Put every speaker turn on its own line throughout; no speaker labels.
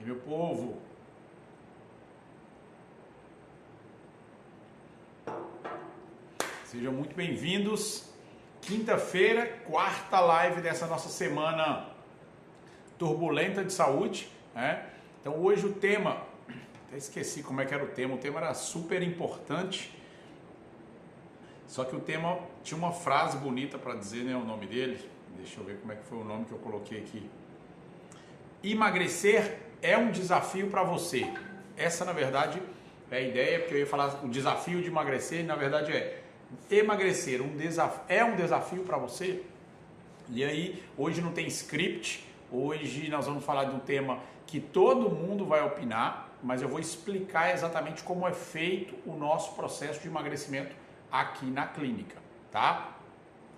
meu povo. Sejam muito bem-vindos. Quinta-feira, quarta live dessa nossa semana turbulenta de saúde, né? Então hoje o tema, até esqueci como é que era o tema era super importante, só que o tema tinha uma frase bonita para dizer, né, o nome dele. Deixa eu ver como é que foi o nome que eu coloquei aqui. Emagrecer é um desafio para você. Essa, na verdade, é a ideia, porque eu ia falar o desafio de emagrecer, na verdade emagrecer é um desafio para você. E aí, hoje não tem script, hoje nós vamos falar de um tema que todo mundo vai opinar, mas eu vou explicar exatamente como é feito o nosso processo de emagrecimento aqui na clínica, tá?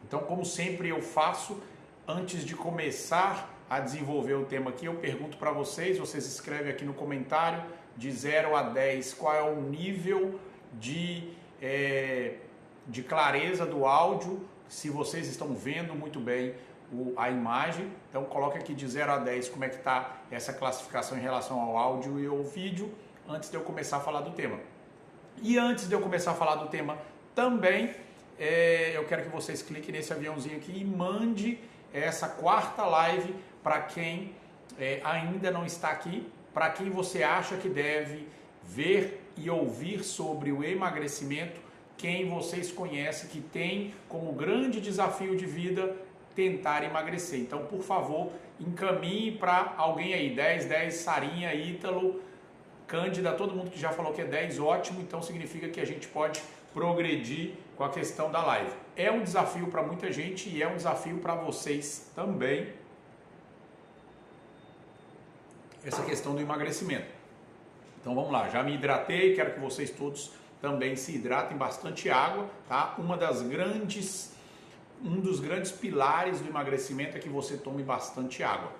Então, como sempre eu faço, antes de começar a desenvolver o tema aqui, eu pergunto para vocês escrevem aqui no comentário de 0 a 10, qual é o nível de clareza do áudio, se vocês estão vendo muito bem a imagem. Então coloque aqui de 0 a 10 como é que está essa classificação em relação ao áudio e ao vídeo, antes de eu começar a falar do tema. E antes de eu começar a falar do tema também, eu quero que vocês cliquem nesse aviãozinho aqui e mande essa quarta live para quem ainda não está aqui, para quem você acha que deve ver e ouvir sobre o emagrecimento, quem vocês conhecem que tem como grande desafio de vida tentar emagrecer. Então, por favor, encaminhe para alguém aí, 10, Sarinha, Ítalo, Cândida, todo mundo que já falou que é 10, ótimo, então significa que a gente pode progredir com a questão da live. É um desafio para muita gente e é um desafio para vocês também, essa questão do emagrecimento. Então vamos lá, já me hidratei, quero que vocês todos também se hidratem, bastante água, tá? Um dos grandes pilares do emagrecimento é que você tome bastante água.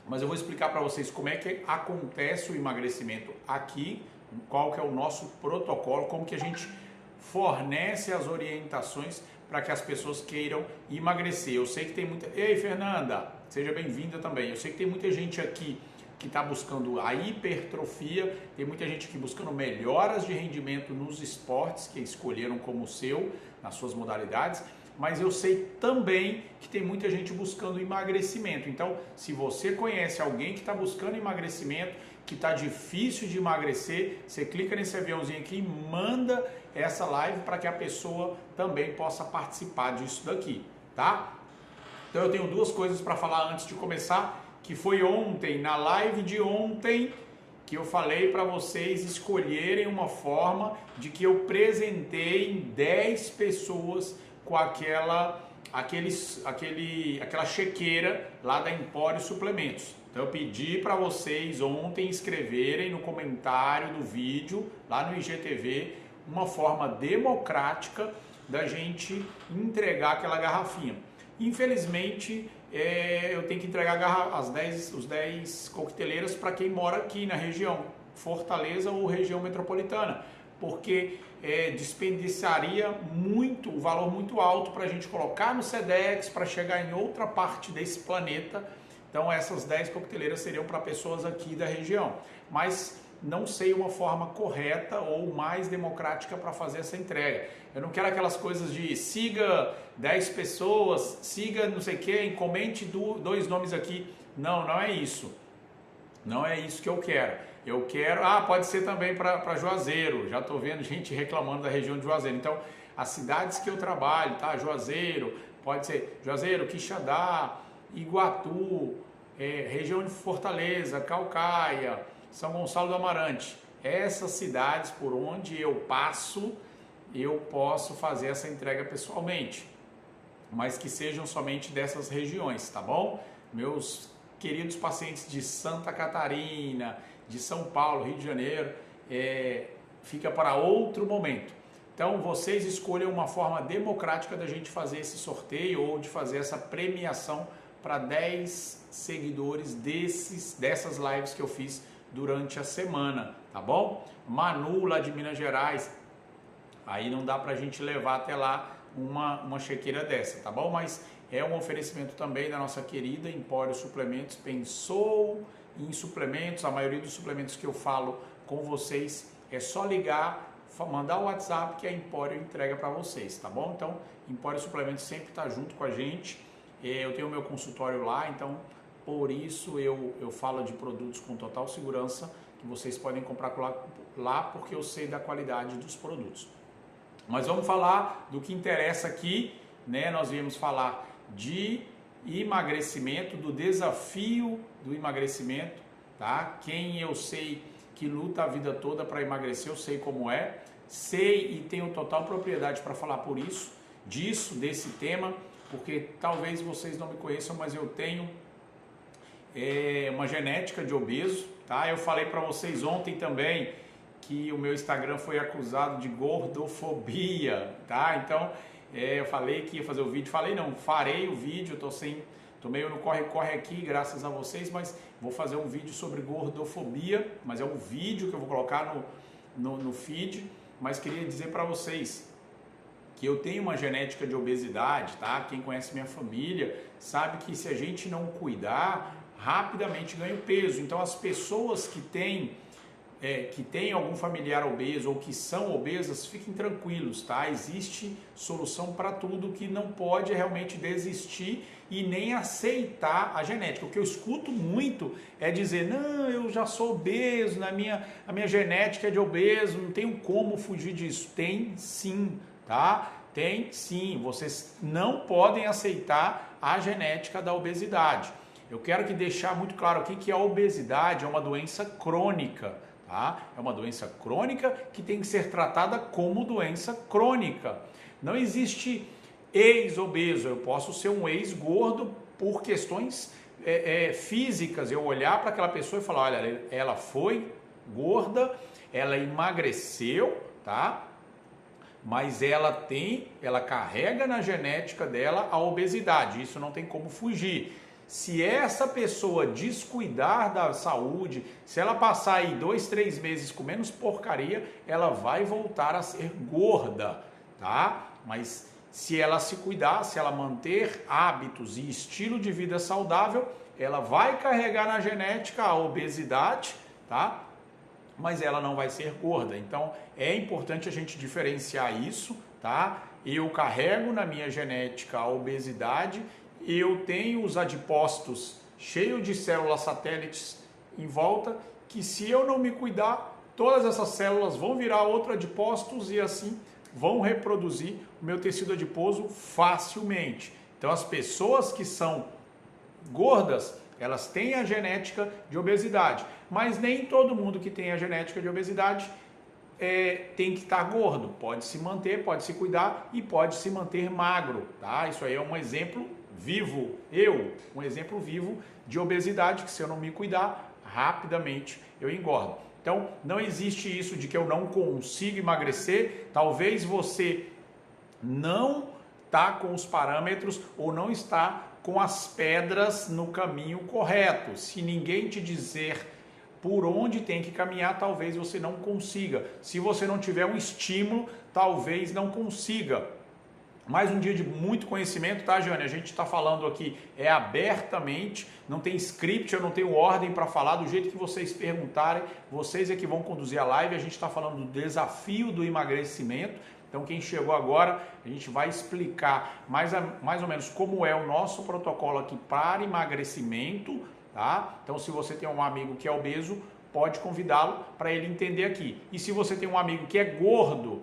Mas eu vou explicar para vocês como é que acontece o emagrecimento aqui, qual que é o nosso protocolo, como que a gente fornece as orientações para que as pessoas queiram emagrecer. Eu sei que tem muita... Ei, Fernanda, seja bem-vinda também. Eu sei que tem muita gente aqui que está buscando a hipertrofia, tem muita gente aqui buscando melhoras de rendimento nos esportes que escolheram como seu, nas suas modalidades, mas eu sei também que tem muita gente buscando emagrecimento. Então, se você conhece alguém que está buscando emagrecimento, que está difícil de emagrecer, você clica nesse aviãozinho aqui e manda essa live para que a pessoa também possa participar disso daqui, tá? Então eu tenho duas coisas para falar antes de começar, que foi ontem, na live de ontem, que eu falei para vocês escolherem uma forma de que eu presentei 10 pessoas com aquela chequeira lá da Empório Suplementos. Então eu pedi para vocês ontem escreverem no comentário do vídeo, lá no IGTV, uma forma democrática da gente entregar aquela garrafinha. Infelizmente, eu tenho que entregar os 10 coqueteleiras para quem mora aqui na região, Fortaleza ou região metropolitana, porque desperdiçaria um valor muito alto para a gente colocar no Sedex, para chegar em outra parte desse planeta. Então essas 10 coqueteleiras seriam para pessoas aqui da região, mas não sei uma forma correta ou mais democrática para fazer essa entrega. Eu não quero aquelas coisas de siga 10 pessoas, siga não sei quem, comente 2 nomes aqui. Não é isso. Não é isso que eu quero. Eu quero... pode ser também para Juazeiro. Já estou vendo gente reclamando da região de Juazeiro. Então, as cidades que eu trabalho, tá? Juazeiro, pode ser Juazeiro, Quixadá, Iguatu, região de Fortaleza, Caucaia, São Gonçalo do Amarante. Essas cidades por onde eu passo, eu posso fazer essa entrega pessoalmente, mas que sejam somente dessas regiões, tá bom? Meus queridos pacientes de Santa Catarina, de São Paulo, Rio de Janeiro, fica para outro momento. Então vocês escolham uma forma democrática da gente fazer esse sorteio ou de fazer essa premiação para 10 seguidores dessas lives que eu fiz durante a semana, tá bom? Manu, lá de Minas Gerais, aí não dá pra gente levar até lá uma chequeira dessa, tá bom? Mas é um oferecimento também da nossa querida Empório Suplementos. Pensou em suplementos, a maioria dos suplementos que eu falo com vocês é só ligar, mandar o WhatsApp que a Empório entrega para vocês, tá bom? Então, Empório Suplementos sempre está junto com a gente, eu tenho o meu consultório lá, então por isso eu falo de produtos com total segurança, que vocês podem comprar lá porque eu sei da qualidade dos produtos. Mas vamos falar do que interessa aqui, né? Nós viemos falar de emagrecimento, do desafio do emagrecimento, tá? Quem eu sei que luta a vida toda para emagrecer, eu sei como é, sei e tenho total propriedade para falar desse tema, porque talvez vocês não me conheçam, mas eu tenho uma genética de obeso, tá? Eu falei para vocês ontem também que o meu Instagram foi acusado de gordofobia, tá? Então, eu falei que ia fazer o vídeo, farei o vídeo, tô meio no corre-corre aqui, graças a vocês, mas vou fazer um vídeo sobre gordofobia, mas é um vídeo que eu vou colocar no feed, mas queria dizer para vocês que eu tenho uma genética de obesidade, tá? Quem conhece minha família sabe que se a gente não cuidar, rapidamente ganha peso. Então as pessoas que têm algum familiar obeso ou que são obesas, fiquem tranquilos, tá? Existe solução para tudo, que não pode realmente desistir e nem aceitar a genética. O que eu escuto muito é dizer, não, eu já sou obeso, a minha genética é de obeso, não tenho como fugir disso. Tem sim, tá? Tem sim, vocês não podem aceitar a genética da obesidade. Eu quero deixar muito claro aqui que a obesidade é uma doença crônica, tá? É uma doença crônica que tem que ser tratada como doença crônica. Não existe ex-obeso, eu posso ser um ex-gordo por questões físicas, eu olhar para aquela pessoa e falar, olha, ela foi gorda, ela emagreceu, tá? Mas ela carrega na genética dela a obesidade, isso não tem como fugir. Se essa pessoa descuidar da saúde, se ela passar aí 2, 3 meses com menos porcaria, ela vai voltar a ser gorda, tá? Mas se ela se cuidar, se ela manter hábitos e estilo de vida saudável, ela vai carregar na genética a obesidade, tá? Mas ela não vai ser gorda. Então é importante a gente diferenciar isso, tá? Eu carrego na minha genética a obesidade, eu tenho os adipócitos cheios de células satélites em volta, que se eu não me cuidar, todas essas células vão virar outro adipócitos e assim vão reproduzir o meu tecido adiposo facilmente. Então as pessoas que são gordas, elas têm a genética de obesidade, mas nem todo mundo que tem a genética de obesidade tem que estar gordo. Pode se manter, pode se cuidar e pode se manter magro, tá? Isso aí é um exemplo vivo, um exemplo vivo de obesidade, que se eu não me cuidar, rapidamente eu engordo. Então, não existe isso de que eu não consigo emagrecer. Talvez você não está com os parâmetros ou não está com as pedras no caminho correto. Se ninguém te dizer por onde tem que caminhar, talvez você não consiga. Se você não tiver um estímulo, talvez não consiga. Mais um dia de muito conhecimento, tá, Jane? A gente está falando aqui abertamente, não tem script, eu não tenho ordem para falar, do jeito que vocês perguntarem, vocês é que vão conduzir a live. A gente está falando do desafio do emagrecimento. Então quem chegou agora, a gente vai explicar mais ou menos como é o nosso protocolo aqui para emagrecimento, tá? Então se você tem um amigo que é obeso, pode convidá-lo para ele entender aqui. E se você tem um amigo que é gordo,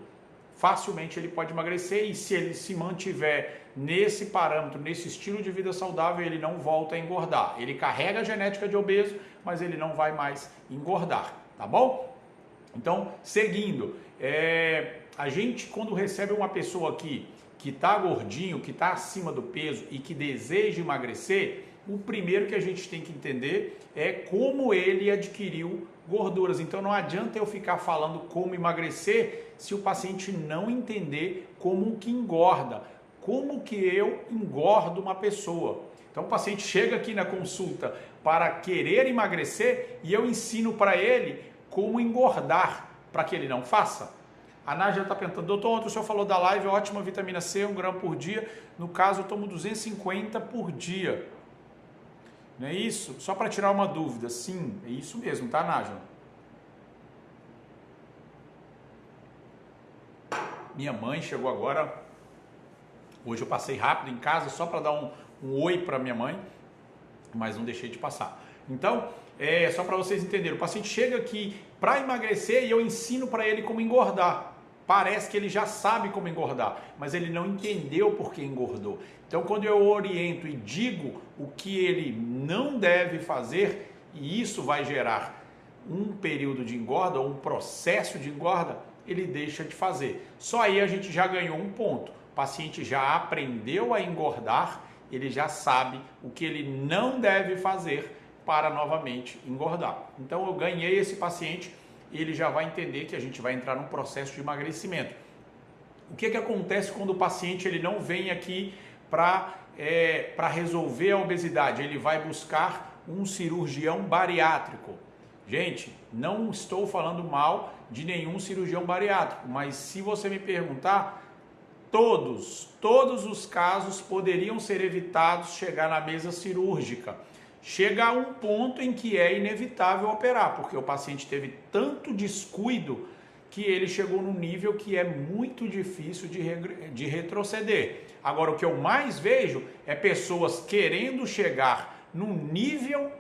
facilmente ele pode emagrecer, e se ele se mantiver nesse parâmetro, nesse estilo de vida saudável, ele não volta a engordar. Ele carrega a genética de obeso, mas ele não vai mais engordar, tá bom? Então, seguindo, a gente quando recebe uma pessoa aqui que está gordinho, que está acima do peso e que deseja emagrecer, o primeiro que a gente tem que entender é como ele adquiriu gorduras. Então não adianta eu ficar falando como emagrecer se o paciente não entender como que engorda, como que eu engordo uma pessoa. Então o paciente chega aqui na consulta para querer emagrecer e eu ensino para ele como engordar, para que ele não faça. A Nádia está perguntando, doutor, ontem o senhor falou da live, ótima vitamina C, 1 grama por dia. No caso, eu tomo 250 por dia. Não é isso? Só para tirar uma dúvida. Sim, é isso mesmo, tá, Nájila? Minha mãe chegou agora. Hoje eu passei rápido em casa só para dar um oi para minha mãe, mas não deixei de passar. Então, só para vocês entenderem, o paciente chega aqui para emagrecer e eu ensino para ele como engordar. Parece que ele já sabe como engordar, mas ele não entendeu por que engordou. Então, quando eu oriento e digo o que ele não deve fazer, e isso vai gerar um período de engorda ou um processo de engorda, ele deixa de fazer. Só aí a gente já ganhou um ponto. O paciente já aprendeu a engordar, ele já sabe o que ele não deve fazer para novamente engordar. Então eu ganhei esse paciente, ele já vai entender que a gente vai entrar num processo de emagrecimento. O que acontece quando o paciente ele não vem aqui para resolver a obesidade? Ele vai buscar um cirurgião bariátrico. Gente, não estou falando mal de nenhum cirurgião bariátrico, mas se você me perguntar, todos os casos poderiam ser evitados chegar na mesa cirúrgica. Chega a um ponto em que é inevitável operar, porque o paciente teve tanto descuido que ele chegou num nível que é muito difícil de retroceder. Agora, o que eu mais vejo é pessoas querendo chegar num nível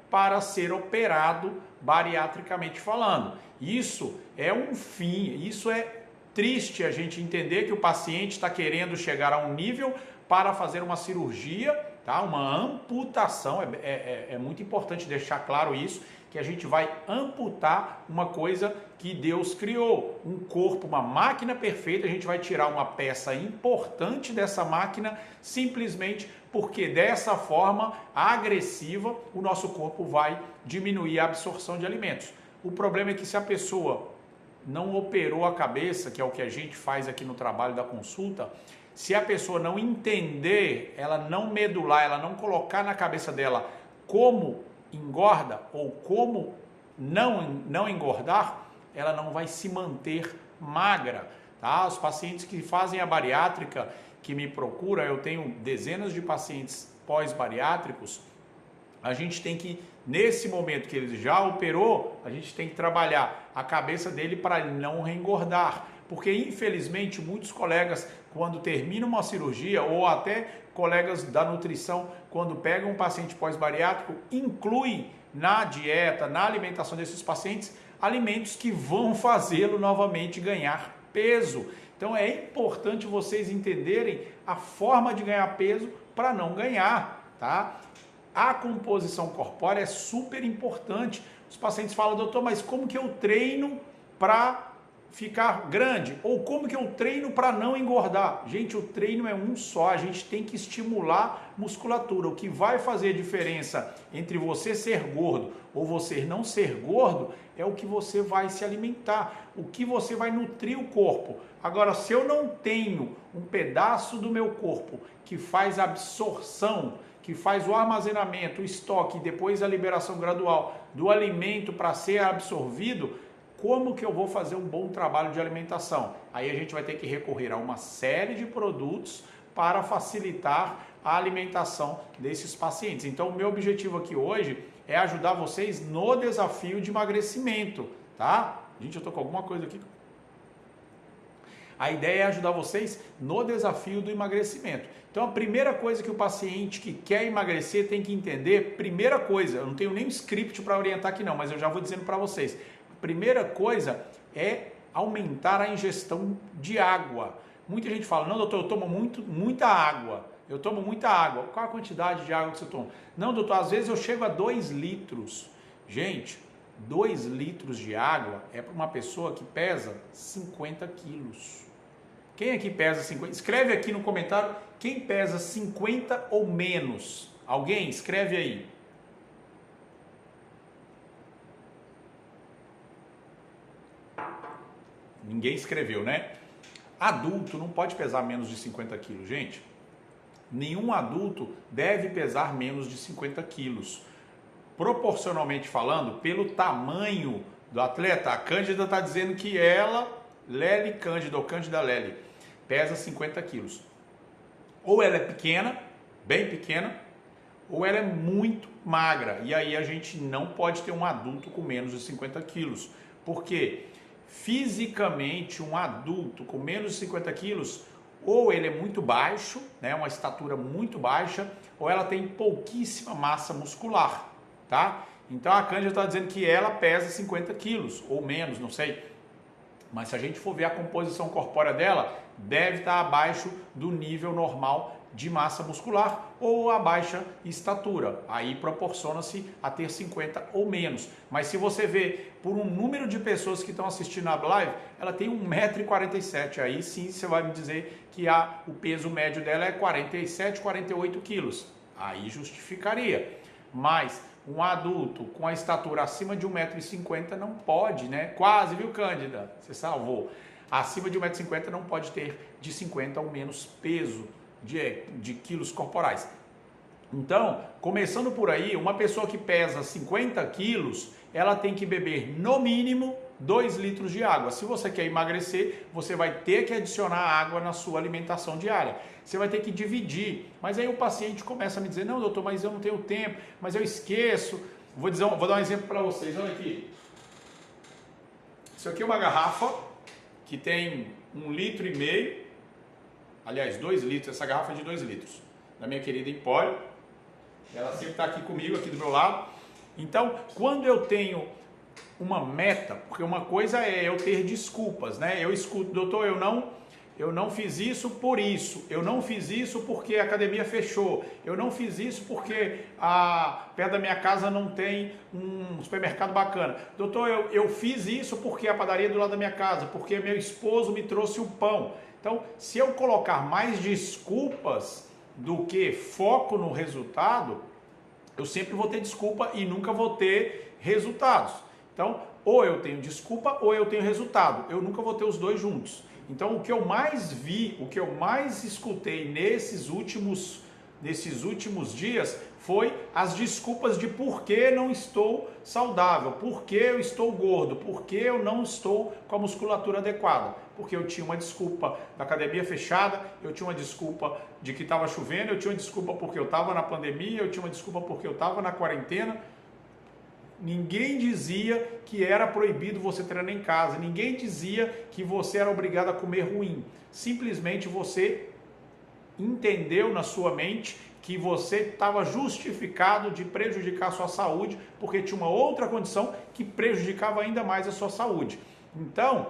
para ser operado bariatricamente falando. Isso é um fim, isso é triste a gente entender que o paciente está querendo chegar a um nível para fazer uma cirurgia, tá? Uma amputação, é muito importante deixar claro isso, que a gente vai amputar uma coisa que Deus criou, um corpo, uma máquina perfeita, a gente vai tirar uma peça importante dessa máquina simplesmente porque dessa forma agressiva o nosso corpo vai diminuir a absorção de alimentos. O problema é que se a pessoa não operou a cabeça, que é o que a gente faz aqui no trabalho da consulta, se a pessoa não entender, ela não medular, ela não colocar na cabeça dela como engorda ou como não engordar, ela não vai se manter magra, tá? Os pacientes que fazem a bariátrica, que me procuram, eu tenho dezenas de pacientes pós-bariátricos, a gente tem que, nesse momento que ele já operou, a gente tem que trabalhar a cabeça dele para ele não reengordar. Porque, infelizmente, muitos colegas, quando terminam uma cirurgia, ou até colegas da nutrição, quando pegam um paciente pós-bariátrico, incluem na dieta, na alimentação desses pacientes, alimentos que vão fazê-lo novamente ganhar peso. Então, é importante vocês entenderem a forma de ganhar peso para não ganhar, tá? A composição corpórea é super importante. Os pacientes falam, doutor, mas como que eu treino para ficar grande? Ou como que eu treino para não engordar? Gente, o treino é um só, a gente tem que estimular musculatura. O que vai fazer diferença entre você ser gordo ou você não ser gordo é o que você vai se alimentar, o que você vai nutrir o corpo. Agora, se eu não tenho um pedaço do meu corpo que faz a absorção, que faz o armazenamento, o estoque e depois a liberação gradual do alimento para ser absorvido, como que eu vou fazer um bom trabalho de alimentação? Aí a gente vai ter que recorrer a uma série de produtos para facilitar a alimentação desses pacientes. Então, o meu objetivo aqui hoje é ajudar vocês no desafio de emagrecimento, tá? Gente, eu tô com alguma coisa aqui. A ideia é ajudar vocês no desafio do emagrecimento. Então, a primeira coisa que o paciente que quer emagrecer tem que entender, primeira coisa, eu não tenho nem um script para orientar aqui não, mas eu já vou dizendo para vocês. A primeira coisa é aumentar a ingestão de água. Muita gente fala, não, doutor, eu tomo muita água. Eu tomo muita água. Qual a quantidade de água que você toma? Não, doutor, às vezes eu chego a 2 litros. Gente, 2 litros de água é para uma pessoa que pesa 50 quilos. Quem aqui pesa 50? Escreve aqui no comentário quem pesa 50 ou menos. Alguém? Escreve aí. Ninguém escreveu, né? Adulto não pode pesar menos de 50 quilos, gente. Nenhum adulto deve pesar menos de 50 quilos. Proporcionalmente falando, pelo tamanho do atleta, a Cândida está dizendo que ela, Lely Cândida ou Cândida Lely, pesa 50 quilos. Ou ela é pequena, bem pequena ou ela é muito magra. E aí a gente não pode ter um adulto com menos de 50 quilos. Porque fisicamente um adulto com menos de 50 quilos, ou ele é muito baixo, né, uma estatura muito baixa, ou ela tem pouquíssima massa muscular, tá? Então a Cândida está dizendo que ela pesa 50 quilos, ou menos, não sei. Mas se a gente for ver a composição corpórea dela, deve estar abaixo do nível normal de massa muscular ou a baixa estatura. Aí proporciona-se a ter 50 ou menos. Mas se você vê por um número de pessoas que estão assistindo a live, ela tem 1,47 m. Aí sim você vai me dizer que o peso médio dela é 47, 48 quilos. Aí justificaria. Mas um adulto com a estatura acima de 1,50 m não pode, né? Quase, viu, Cândida? Você salvou. Acima de 1,50 m não pode ter de 50 ou menos peso de quilos corporais. Então, começando por aí, uma pessoa que pesa 50 quilos, ela tem que beber no mínimo 2 litros de água. Se você quer emagrecer, você vai ter que adicionar água na sua alimentação diária. Você vai ter que dividir. Mas aí o paciente começa a me dizer, não, doutor, mas eu não tenho tempo, mas eu esqueço. Vou dar um exemplo para vocês, olha aqui. Isso aqui é uma garrafa que tem 1,5 litro. Aliás, 2 litros, essa garrafa é de 2 litros, da minha querida Empório. Ela sempre está aqui comigo, aqui do meu lado. Então, quando eu tenho uma meta, porque uma coisa é eu ter desculpas, né? Eu escuto, doutor, eu não fiz isso por isso, eu não fiz isso porque a academia fechou, eu não fiz isso porque perto da minha casa não tem um supermercado bacana. Doutor, eu fiz isso porque a padaria é do lado da minha casa, porque meu esposo me trouxe o pão. Então, se eu colocar mais desculpas do que foco no resultado, eu sempre vou ter desculpa e nunca vou ter resultados. Então, ou eu tenho desculpa ou eu tenho resultado. Eu nunca vou ter os dois juntos. Então, o que eu mais vi, o que eu mais escutei nesses últimos dias foi as desculpas de por que não estou saudável, por que eu estou gordo, por que eu não estou com a musculatura adequada. Porque eu tinha uma desculpa da academia fechada, eu tinha uma desculpa de que estava chovendo, eu tinha uma desculpa porque eu estava na pandemia, eu tinha uma desculpa porque eu estava na quarentena. Ninguém dizia que era proibido você treinar em casa, ninguém dizia que você era obrigado a comer ruim. Simplesmente você entendeu na sua mente que você estava justificado de prejudicar a sua saúde porque tinha uma outra condição que prejudicava ainda mais a sua saúde. Então,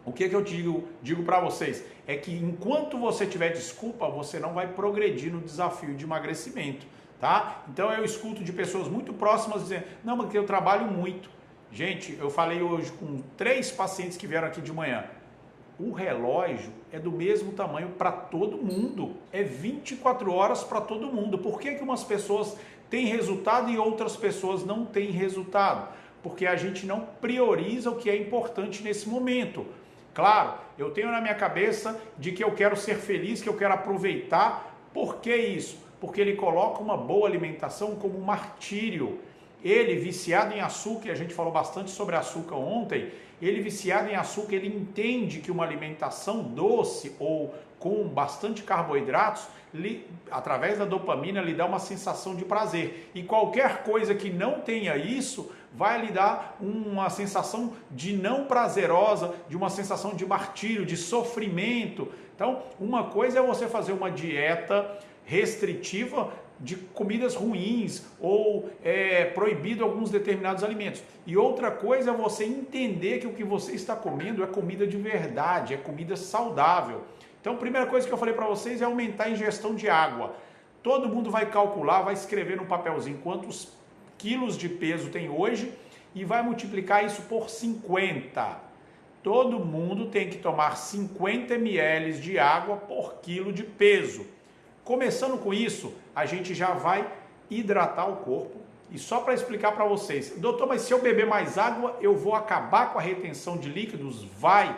o que eu digo para vocês é que enquanto você tiver desculpa, você não vai progredir no desafio de emagrecimento, tá? Então eu escuto de pessoas muito próximas dizendo, não, porque eu trabalho muito. Gente, eu falei hoje com 3 pacientes que vieram aqui de manhã. O relógio é do mesmo tamanho para todo mundo, é 24 horas para todo mundo. Por que umas pessoas têm resultado e outras pessoas não têm resultado? Porque a gente não prioriza o que é importante nesse momento. Claro, eu tenho na minha cabeça de que eu quero ser feliz, que eu quero aproveitar. Por que isso? Porque ele coloca uma boa alimentação como um martírio. Ele, viciado em açúcar, e a gente falou bastante sobre açúcar ontem, ele viciado em açúcar, ele entende que uma alimentação doce ou com bastante carboidratos, através da dopamina, lhe dá uma sensação de prazer. E qualquer coisa que não tenha isso, vai lhe dar uma sensação de não prazerosa, de uma sensação de martírio, de sofrimento. Então, uma coisa é você fazer uma dieta restritiva de comidas ruins ou proibido alguns determinados alimentos. E outra coisa é você entender que o que você está comendo é comida de verdade, é comida saudável. Então, a primeira coisa que eu falei para vocês é aumentar a ingestão de água. Todo mundo vai calcular, vai escrever no papelzinho quantos quilos de peso tem hoje e vai multiplicar isso por 50. Todo mundo tem que tomar 50 ml de água por quilo de peso. Começando com isso, a gente já vai hidratar o corpo. E só para explicar para vocês, doutor, mas se eu beber mais água, eu vou acabar com a retenção de líquidos? Vai.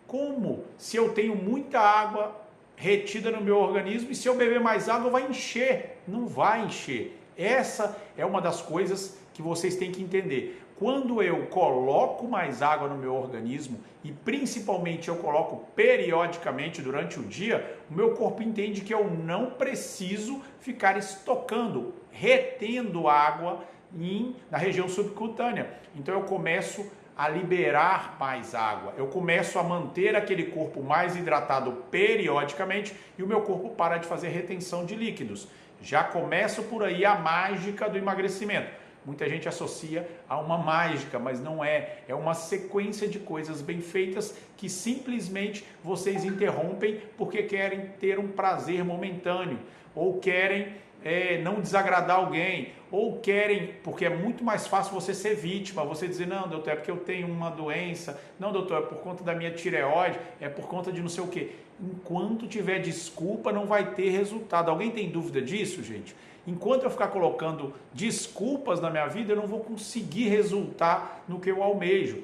Como? Se eu tenho muita água retida no meu organismo e se eu beber mais água, vai encher. Não vai encher. Essa é uma das coisas que vocês têm que entender. Quando eu coloco mais água no meu organismo e principalmente eu coloco periodicamente durante o dia, o meu corpo entende que eu não preciso ficar estocando, retendo água na região subcutânea. Então eu começo a liberar mais água, eu começo a manter aquele corpo mais hidratado periodicamente e o meu corpo para de fazer retenção de líquidos. Já começo por aí a mágica do emagrecimento. Muita gente associa a uma mágica, mas não é. É uma sequência de coisas bem feitas que simplesmente vocês interrompem porque querem ter um prazer momentâneo, ou querem não desagradar alguém, ou querem, porque é muito mais fácil você ser vítima, você dizer, não, doutor, é porque eu tenho uma doença, não, doutor, é por conta da minha tireoide, é por conta de não sei o quê. Enquanto tiver desculpa, não vai ter resultado. Alguém tem dúvida disso, gente? Enquanto eu ficar colocando desculpas na minha vida, eu não vou conseguir resultar no que eu almejo.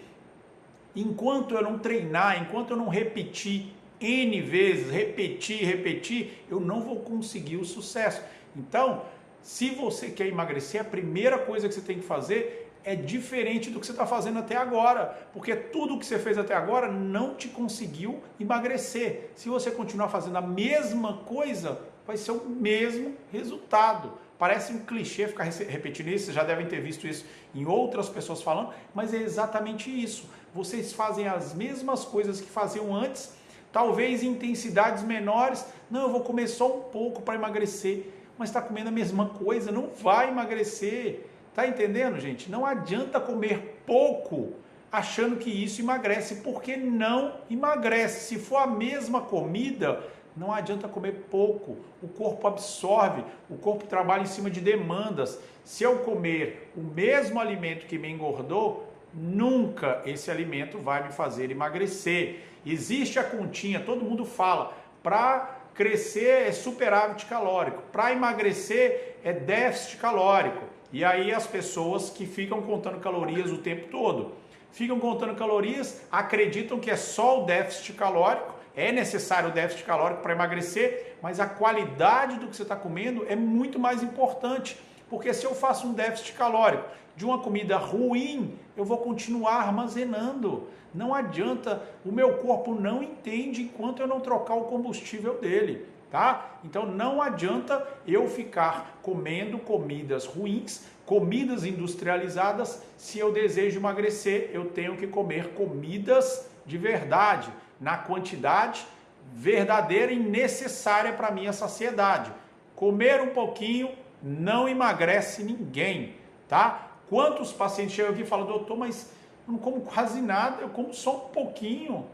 Enquanto eu não treinar, enquanto eu não repetir N vezes, repetir, eu não vou conseguir o sucesso. Então, se você quer emagrecer, a primeira coisa que você tem que fazer é diferente do que você está fazendo até agora, porque tudo que você fez até agora não te conseguiu emagrecer. Se você continuar fazendo a mesma coisa, vai ser o mesmo resultado. Parece um clichê ficar repetindo isso, vocês já devem ter visto isso em outras pessoas falando, mas é exatamente isso. Vocês fazem as mesmas coisas que faziam antes, talvez em intensidades menores. Não, eu vou comer só um pouco para emagrecer, mas está comendo a mesma coisa, não vai emagrecer. Tá entendendo, gente? Não adianta comer pouco achando que isso emagrece, porque não emagrece. Se for a mesma comida, não adianta comer pouco, o corpo absorve, o corpo trabalha em cima de demandas. Se eu comer o mesmo alimento que me engordou, nunca esse alimento vai me fazer emagrecer. Existe a continha, todo mundo fala, para crescer é superávit calórico, para emagrecer é déficit calórico. E aí as pessoas que ficam contando calorias o tempo todo, ficam contando calorias, acreditam que é só o déficit calórico. É necessário o déficit calórico para emagrecer, mas a qualidade do que você está comendo é muito mais importante. Porque se eu faço um déficit calórico de uma comida ruim, eu vou continuar armazenando. Não adianta, o meu corpo não entende enquanto eu não trocar o combustível dele, tá? Então não adianta eu ficar comendo comidas ruins, comidas industrializadas. Se eu desejo emagrecer, eu tenho que comer comidas de verdade, na quantidade verdadeira e necessária para a minha saciedade. Comer um pouquinho não emagrece ninguém, tá? Quantos pacientes chegam aqui e falam, doutor, mas eu não como quase nada, eu como só um pouquinho.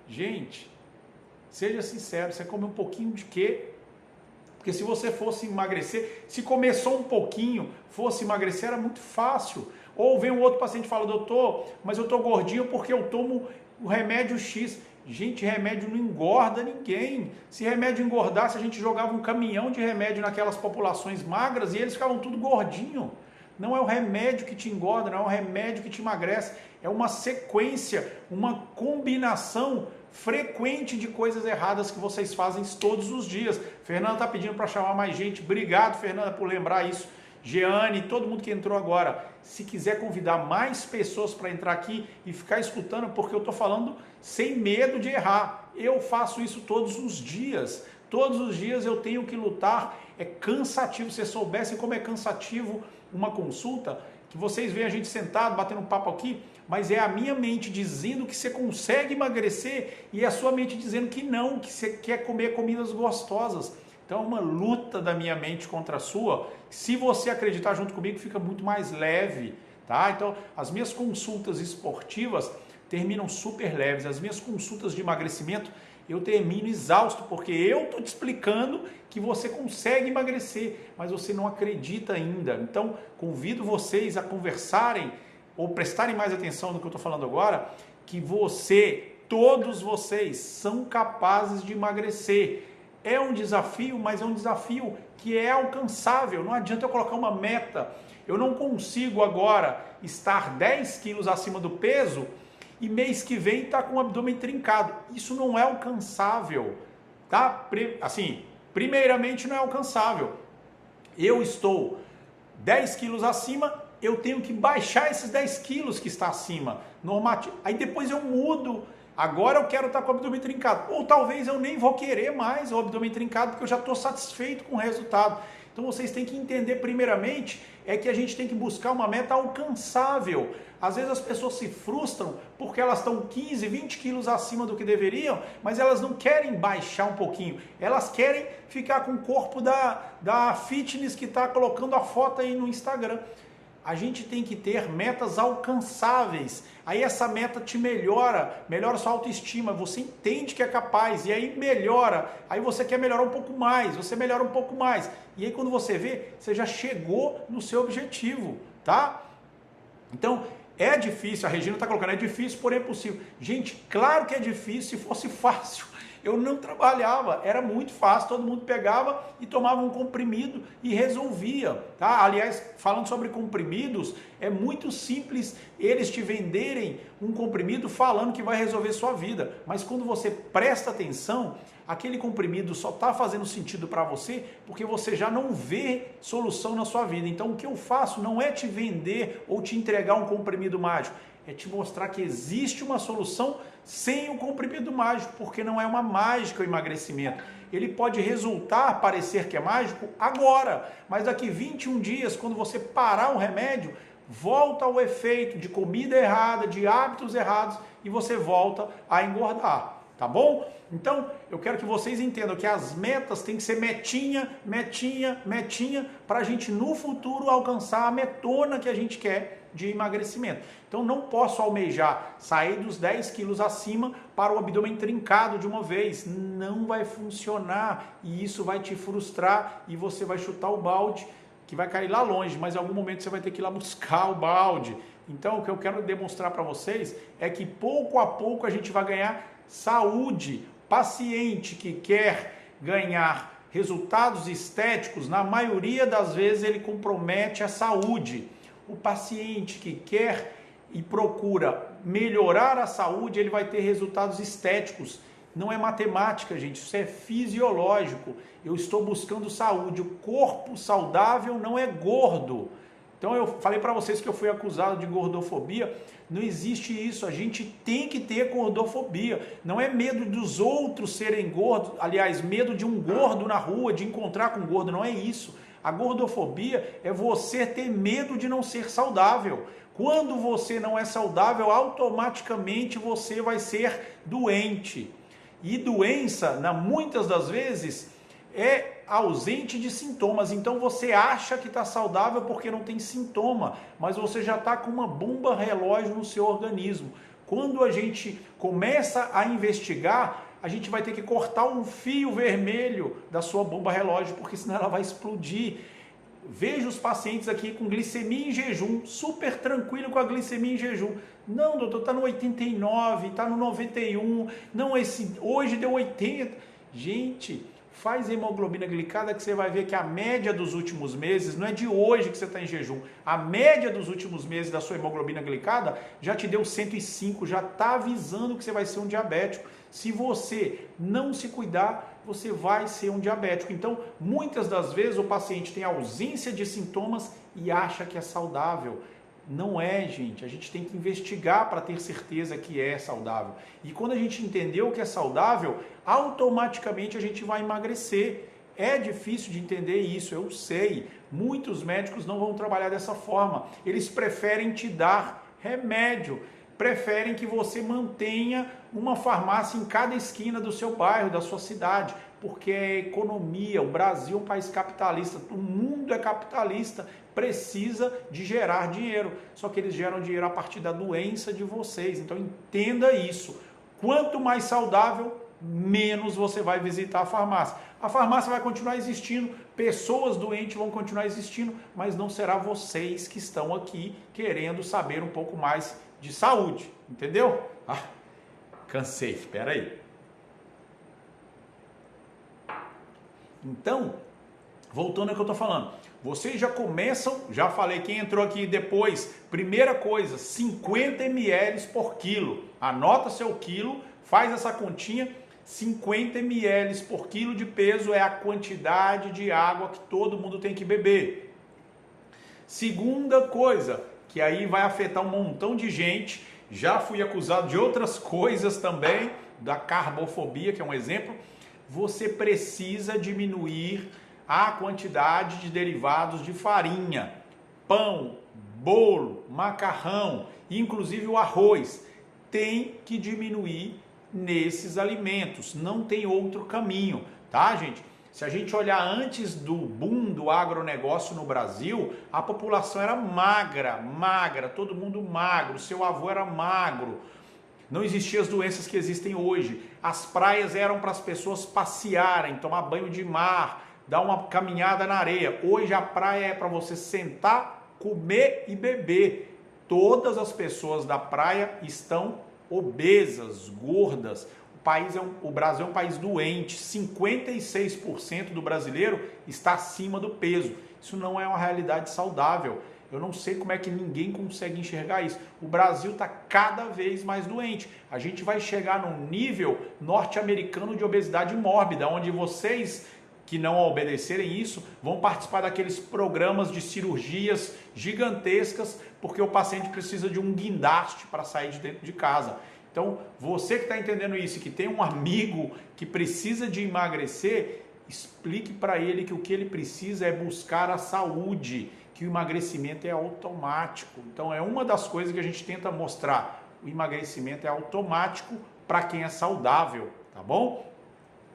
Gente, seja sincero, você come um pouquinho de quê? Porque se você fosse emagrecer, se comer só um pouquinho, fosse emagrecer, era muito fácil. Ou vem um outro paciente e fala, doutor, mas eu estou gordinho porque eu tomo o remédio X. Gente, remédio não engorda ninguém. Se remédio engordasse, a gente jogava um caminhão de remédio naquelas populações magras e eles ficavam tudo gordinho. Não é o remédio que te engorda, não é o remédio que te emagrece. É uma sequência, uma combinação frequente de coisas erradas que vocês fazem todos os dias. Fernanda está pedindo para chamar mais gente. Obrigado, Fernanda, por lembrar isso. Jeane, todo mundo que entrou agora, se quiser convidar mais pessoas para entrar aqui e ficar escutando, porque eu estou falando sem medo de errar. Eu faço isso todos os dias. Todos os dias eu tenho que lutar. É cansativo. Se vocês soubessem como é cansativo uma consulta, que vocês veem a gente sentado, batendo um papo aqui, mas é a minha mente dizendo que você consegue emagrecer e é a sua mente dizendo que não, que você quer comer comidas gostosas. Então é uma luta da minha mente contra a sua. Se você acreditar junto comigo, fica muito mais leve, tá? Então as minhas consultas esportivas terminam super leves. As minhas consultas de emagrecimento eu termino exausto, porque eu estou te explicando que você consegue emagrecer, mas você não acredita ainda. Então convido vocês a conversarem ou prestarem mais atenção no que eu estou falando agora, que todos vocês são capazes de emagrecer. É um desafio, mas é um desafio que é alcançável. Não adianta eu colocar uma meta. Eu não consigo agora estar 10 quilos acima do peso e mês que vem estar com o abdômen trincado. Isso não é alcançável, tá? Assim, primeiramente não é alcançável. Eu estou 10 quilos acima, eu tenho que baixar esses 10 quilos que está acima. Normativo. Aí depois eu mudo. Agora eu quero estar com o abdômen trincado. Ou talvez eu nem vou querer mais o abdômen trincado, porque eu já estou satisfeito com o resultado. Então vocês têm que entender primeiramente que a gente tem que buscar uma meta alcançável. Às vezes as pessoas se frustram porque elas estão 15, 20 quilos acima do que deveriam, mas elas não querem baixar um pouquinho. Elas querem ficar com o corpo da fitness que está colocando a foto aí no Instagram. A gente tem que ter metas alcançáveis. Aí essa meta te melhora sua autoestima, você entende que é capaz, e aí melhora. Aí você quer melhorar um pouco mais, você melhora um pouco mais. E aí quando você vê, você já chegou no seu objetivo, tá? Então, é difícil, a Regina está colocando, é difícil, porém é possível. Gente, claro que é difícil, se fosse fácil. Eu não trabalhava, era muito fácil, todo mundo pegava e tomava um comprimido e resolvia, tá? Aliás, falando sobre comprimidos, é muito simples eles te venderem um comprimido falando que vai resolver sua vida, mas quando você presta atenção, aquele comprimido só está fazendo sentido para você porque você já não vê solução na sua vida. Então o que eu faço não é te vender ou te entregar um comprimido mágico, é te mostrar que existe uma solução sem o comprimido mágico, porque não é uma mágica o emagrecimento. Ele pode resultar, parecer que é mágico agora, mas daqui 21 dias, quando você parar o remédio, volta ao efeito de comida errada, de hábitos errados, e você volta a engordar, tá bom? Então, eu quero que vocês entendam que as metas têm que ser metinha, metinha, metinha, para a gente no futuro alcançar a metona que a gente quer de emagrecimento. Então não posso almejar sair dos 10 quilos acima para o abdômen trincado de uma vez. Não vai funcionar e isso vai te frustrar e você vai chutar o balde que vai cair lá longe, mas em algum momento você vai ter que ir lá buscar o balde. Então o que eu quero demonstrar para vocês é que pouco a pouco a gente vai ganhar saúde. Paciente que quer ganhar resultados estéticos, na maioria das vezes ele compromete a saúde. O paciente que quer e procura melhorar a saúde, ele vai ter resultados estéticos. Não é matemática, gente, isso é fisiológico. Eu estou buscando saúde. O corpo saudável não é gordo. Então eu falei para vocês que eu fui acusado de gordofobia. Não existe isso, a gente tem que ter gordofobia. Não é medo dos outros serem gordos, aliás, medo de um gordo na rua, de encontrar com um gordo, não é isso. A gordofobia é você ter medo de não ser saudável. Quando você não é saudável, automaticamente você vai ser doente. E doença, muitas das vezes, é ausente de sintomas. Então você acha que está saudável porque não tem sintoma, mas você já está com uma bomba relógio no seu organismo. Quando a gente começa a investigar, a gente vai ter que cortar um fio vermelho da sua bomba relógio, porque senão ela vai explodir. Vejo os pacientes aqui com glicemia em jejum, super tranquilo com a glicemia em jejum. Não, doutor, está no 89, está no 91, não, hoje deu 80. Gente, faz hemoglobina glicada que você vai ver que a média dos últimos meses, não é de hoje que você está em jejum, a média dos últimos meses da sua hemoglobina glicada já te deu 105, já está avisando que você vai ser um diabético. Se você não se cuidar, você vai ser um diabético. Então, muitas das vezes o paciente tem ausência de sintomas e acha que é saudável. Não é, gente. A gente tem que investigar para ter certeza que é saudável. E quando a gente entendeu que é saudável, automaticamente a gente vai emagrecer. É difícil de entender isso, eu sei. Muitos médicos não vão trabalhar dessa forma. Eles preferem te dar remédio. Preferem que você mantenha uma farmácia em cada esquina do seu bairro, da sua cidade, porque é economia, o Brasil é um país capitalista, o mundo é capitalista, precisa de gerar dinheiro, só que eles geram dinheiro a partir da doença de vocês, então entenda isso, quanto mais saudável, menos você vai visitar a farmácia vai continuar existindo, pessoas doentes vão continuar existindo, mas não será vocês que estão aqui querendo saber um pouco mais de saúde, entendeu? Cansei, espera aí. Então, voltando ao que eu estou falando, vocês já começam, já falei, quem entrou aqui depois, primeira coisa, 50 ml por quilo, anota seu quilo, faz essa continha, 50 ml por quilo de peso é a quantidade de água que todo mundo tem que beber. Segunda coisa, que aí vai afetar um montão de gente, já fui acusado de outras coisas também, da carbofobia, que é um exemplo, você precisa diminuir a quantidade de derivados de farinha, pão, bolo, macarrão, inclusive o arroz. Tem que diminuir nesses alimentos, não tem outro caminho, tá, gente? Se a gente olhar antes do boom do agronegócio no Brasil, a população era magra, todo mundo magro, seu avô era magro, não existiam as doenças que existem hoje, as praias eram para as pessoas passearem, tomar banho de mar, dar uma caminhada na areia. Hoje a praia é para você sentar, comer e beber. Todas as pessoas da praia estão obesas, gordas. O Brasil é um país doente, 56% do brasileiro está acima do peso. Isso não é uma realidade saudável. Eu não sei como é que ninguém consegue enxergar isso. O Brasil está cada vez mais doente. A gente vai chegar num nível norte-americano de obesidade mórbida, onde vocês que não obedecerem isso vão participar daqueles programas de cirurgias gigantescas, porque o paciente precisa de um guindaste para sair de dentro de casa. Então, você que está entendendo isso e que tem um amigo que precisa de emagrecer, explique para ele que o que ele precisa é buscar a saúde, que o emagrecimento é automático. Então, é uma das coisas que a gente tenta mostrar. O emagrecimento é automático para quem é saudável, tá bom?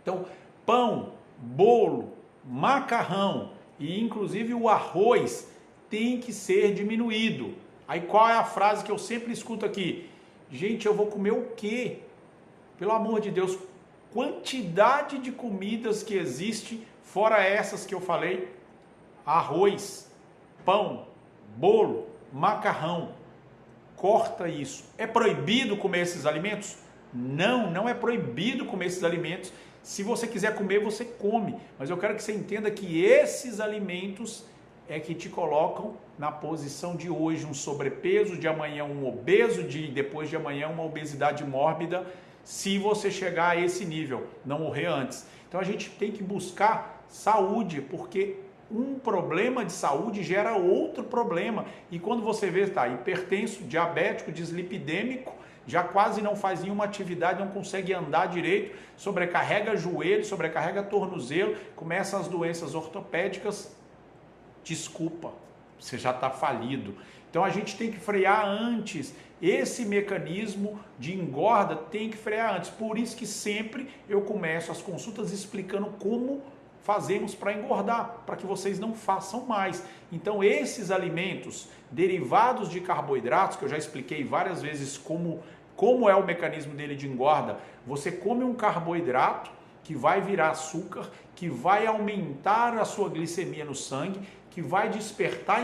Então, pão, bolo, macarrão e inclusive o arroz tem que ser diminuído. Aí qual é a frase que eu sempre escuto aqui? Gente, eu vou comer o quê? Pelo amor de Deus, quantidade de comidas que existe, fora essas que eu falei, arroz, pão, bolo, macarrão, corta isso. É proibido comer esses alimentos? Não, não é proibido comer esses alimentos. Se você quiser comer, você come, mas eu quero que você entenda que esses alimentos é que te colocam na posição de hoje um sobrepeso, de amanhã um obeso, depois de amanhã uma obesidade mórbida, se você chegar a esse nível, não morrer antes. Então a gente tem que buscar saúde, porque um problema de saúde gera outro problema. E quando você vê, tá, hipertenso, diabético, dislipidêmico, já quase não faz nenhuma atividade, não consegue andar direito, sobrecarrega joelho, sobrecarrega tornozelo, começam as doenças ortopédicas, desculpa, você já está falido. Então a gente tem que frear antes, esse mecanismo de engorda tem que frear antes, por isso que sempre eu começo as consultas explicando como fazemos para engordar, para que vocês não façam mais. Então esses alimentos derivados de carboidratos, que eu já expliquei várias vezes como é o mecanismo dele de engorda, você come um carboidrato que vai virar açúcar, que vai aumentar a sua glicemia no sangue, que vai despertar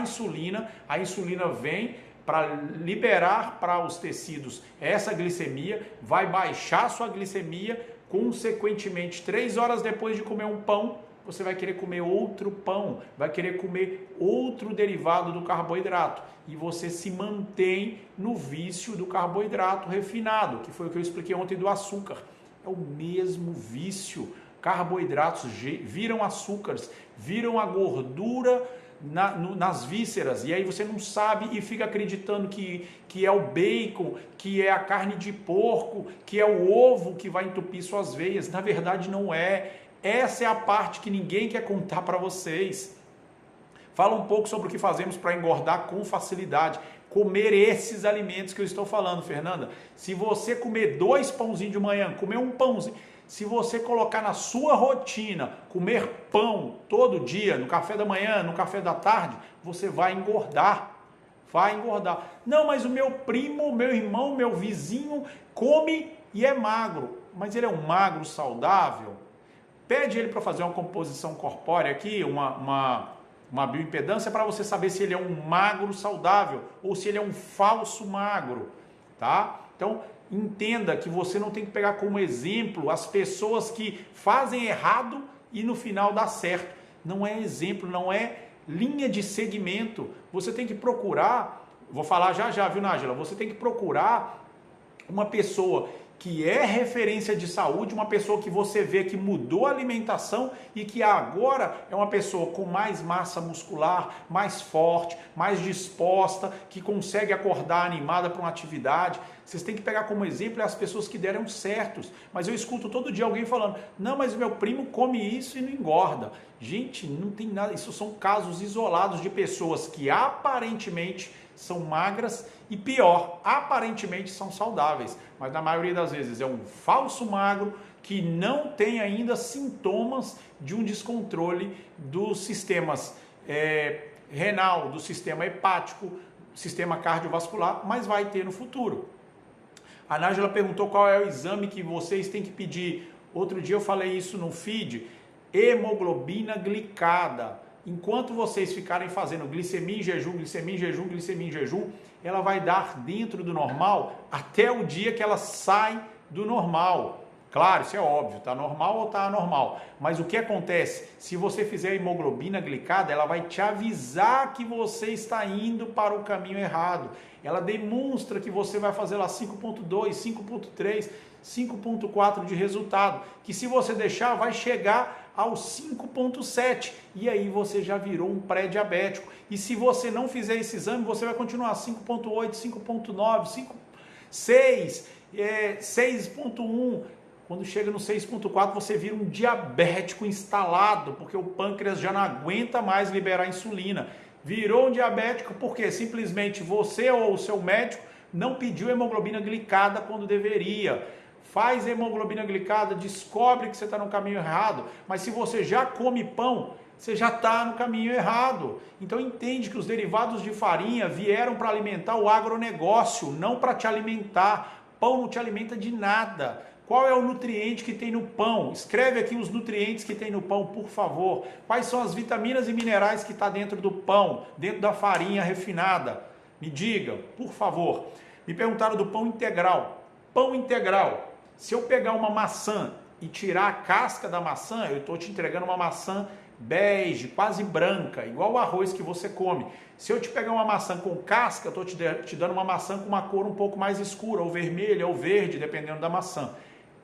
a insulina vem para liberar para os tecidos essa glicemia, vai baixar a sua glicemia, consequentemente 3 horas depois de comer um pão, você vai querer comer outro pão, vai querer comer outro derivado do carboidrato e você se mantém no vício do carboidrato refinado, que foi o que eu expliquei ontem do açúcar. É o mesmo vício. Carboidratos viram açúcares, viram a gordura nas vísceras, e aí você não sabe e fica acreditando que é o bacon, que é a carne de porco, que é o ovo que vai entupir suas veias. Na verdade não é. Essa é a parte que ninguém quer contar para vocês. Fala um pouco sobre o que fazemos para engordar com facilidade. Comer esses alimentos que eu estou falando, Fernanda. Se você comer 2 pãozinhos de manhã, comer um pãozinho, se você colocar na sua rotina, comer pão todo dia, no café da manhã, no café da tarde, você vai engordar. Vai engordar. Não, mas o meu primo, meu irmão, meu vizinho come e é magro. Mas ele é um magro saudável? Pede ele para fazer uma composição corpórea aqui, uma bioimpedância, para você saber se ele é um magro saudável ou se ele é um falso magro, tá? Então, entenda que você não tem que pegar como exemplo as pessoas que fazem errado e no final dá certo. Não é exemplo, não é linha de segmento. Você tem que procurar, vou falar já, viu, Nájila? Você tem que procurar uma pessoa que é referência de saúde, uma pessoa que você vê que mudou a alimentação e que agora é uma pessoa com mais massa muscular, mais forte, mais disposta, que consegue acordar animada para uma atividade. Vocês têm que pegar como exemplo as pessoas que deram certos. Mas eu escuto todo dia alguém falando, não, mas meu primo come isso e não engorda. Gente, não tem nada, isso são casos isolados de pessoas que aparentemente são magras e pior, aparentemente são saudáveis, mas na maioria das vezes é um falso magro que não tem ainda sintomas de um descontrole dos sistemas renal, do sistema hepático, sistema cardiovascular, mas vai ter no futuro. A Nájila perguntou qual é o exame que vocês têm que pedir. Outro dia eu falei isso no feed, hemoglobina glicada. Enquanto vocês ficarem fazendo glicemia em jejum, glicemia em jejum, glicemia em jejum, ela vai dar dentro do normal até o dia que ela sai do normal. Claro, isso é óbvio, tá normal ou tá anormal. Mas o que acontece? Se você fizer a hemoglobina glicada, ela vai te avisar que você está indo para o caminho errado. Ela demonstra que você vai fazer lá 5.2, 5.3, 5.4 de resultado. Que se você deixar, vai chegar aos 5.7 e aí você já virou um pré-diabético. E se você não fizer esse exame, você vai continuar 5.8, 5.9, 5.6, 6.1. Quando chega no 6.4, você vira um diabético instalado, porque o pâncreas já não aguenta mais liberar insulina. Virou um diabético porque simplesmente você ou o seu médico não pediu hemoglobina glicada quando deveria. Faz hemoglobina glicada, descobre que você está no caminho errado, mas se você já come pão, você já está no caminho errado. Então entende que os derivados de farinha vieram para alimentar o agronegócio, não para te alimentar. Pão não te alimenta de nada. Qual é o nutriente que tem no pão? Escreve aqui os nutrientes que tem no pão, por favor. Quais são as vitaminas e minerais que está dentro do pão, dentro da farinha refinada? Me diga, por favor. Me perguntaram do pão integral. Pão integral. Se eu pegar uma maçã e tirar a casca da maçã, eu estou te entregando uma maçã bege, quase branca, igual o arroz que você come. Se eu te pegar uma maçã com casca, eu estou te dando uma maçã com uma cor um pouco mais escura, ou vermelha, ou verde, dependendo da maçã.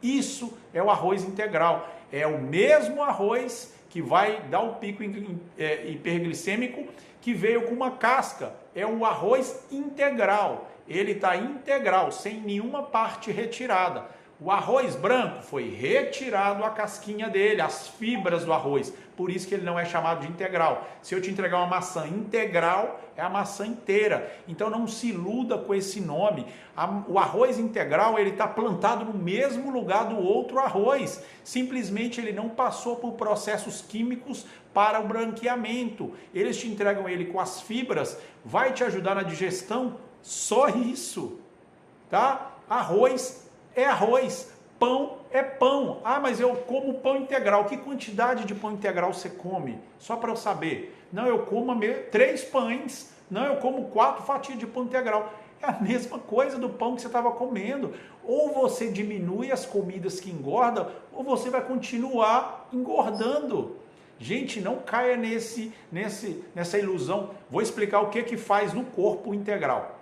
Isso é o arroz integral. É o mesmo arroz que vai dar o pico hiperglicêmico que veio com uma casca. É o arroz integral. Ele está integral, sem nenhuma parte retirada. O arroz branco foi retirado a casquinha dele, as fibras do arroz. Por isso que ele não é chamado de integral. Se eu te entregar uma maçã integral, é a maçã inteira. Então não se iluda com esse nome. O arroz integral, ele está plantado no mesmo lugar do outro arroz. Simplesmente ele não passou por processos químicos para o branqueamento. Eles te entregam ele com as fibras, vai te ajudar na digestão, só isso. Tá? Arroz é arroz, pão é pão. Ah, mas eu como pão integral. Que quantidade de pão integral você come? Só para eu saber. Não, eu como 3 pães. Não, eu como 4 fatias de pão integral. É a mesma coisa do pão que você estava comendo. Ou você diminui as comidas que engordam, ou você vai continuar engordando. Gente, não caia nessa ilusão. Vou explicar o que faz no corpo integral.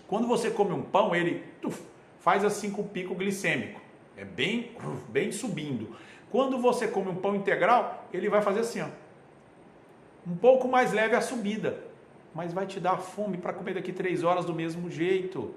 Quando você come um pão, ele faz assim com o pico glicêmico. É bem subindo. Quando você come um pão integral, ele vai fazer assim, ó. Um pouco mais leve a subida, mas vai te dar fome para comer daqui 3 horas do mesmo jeito.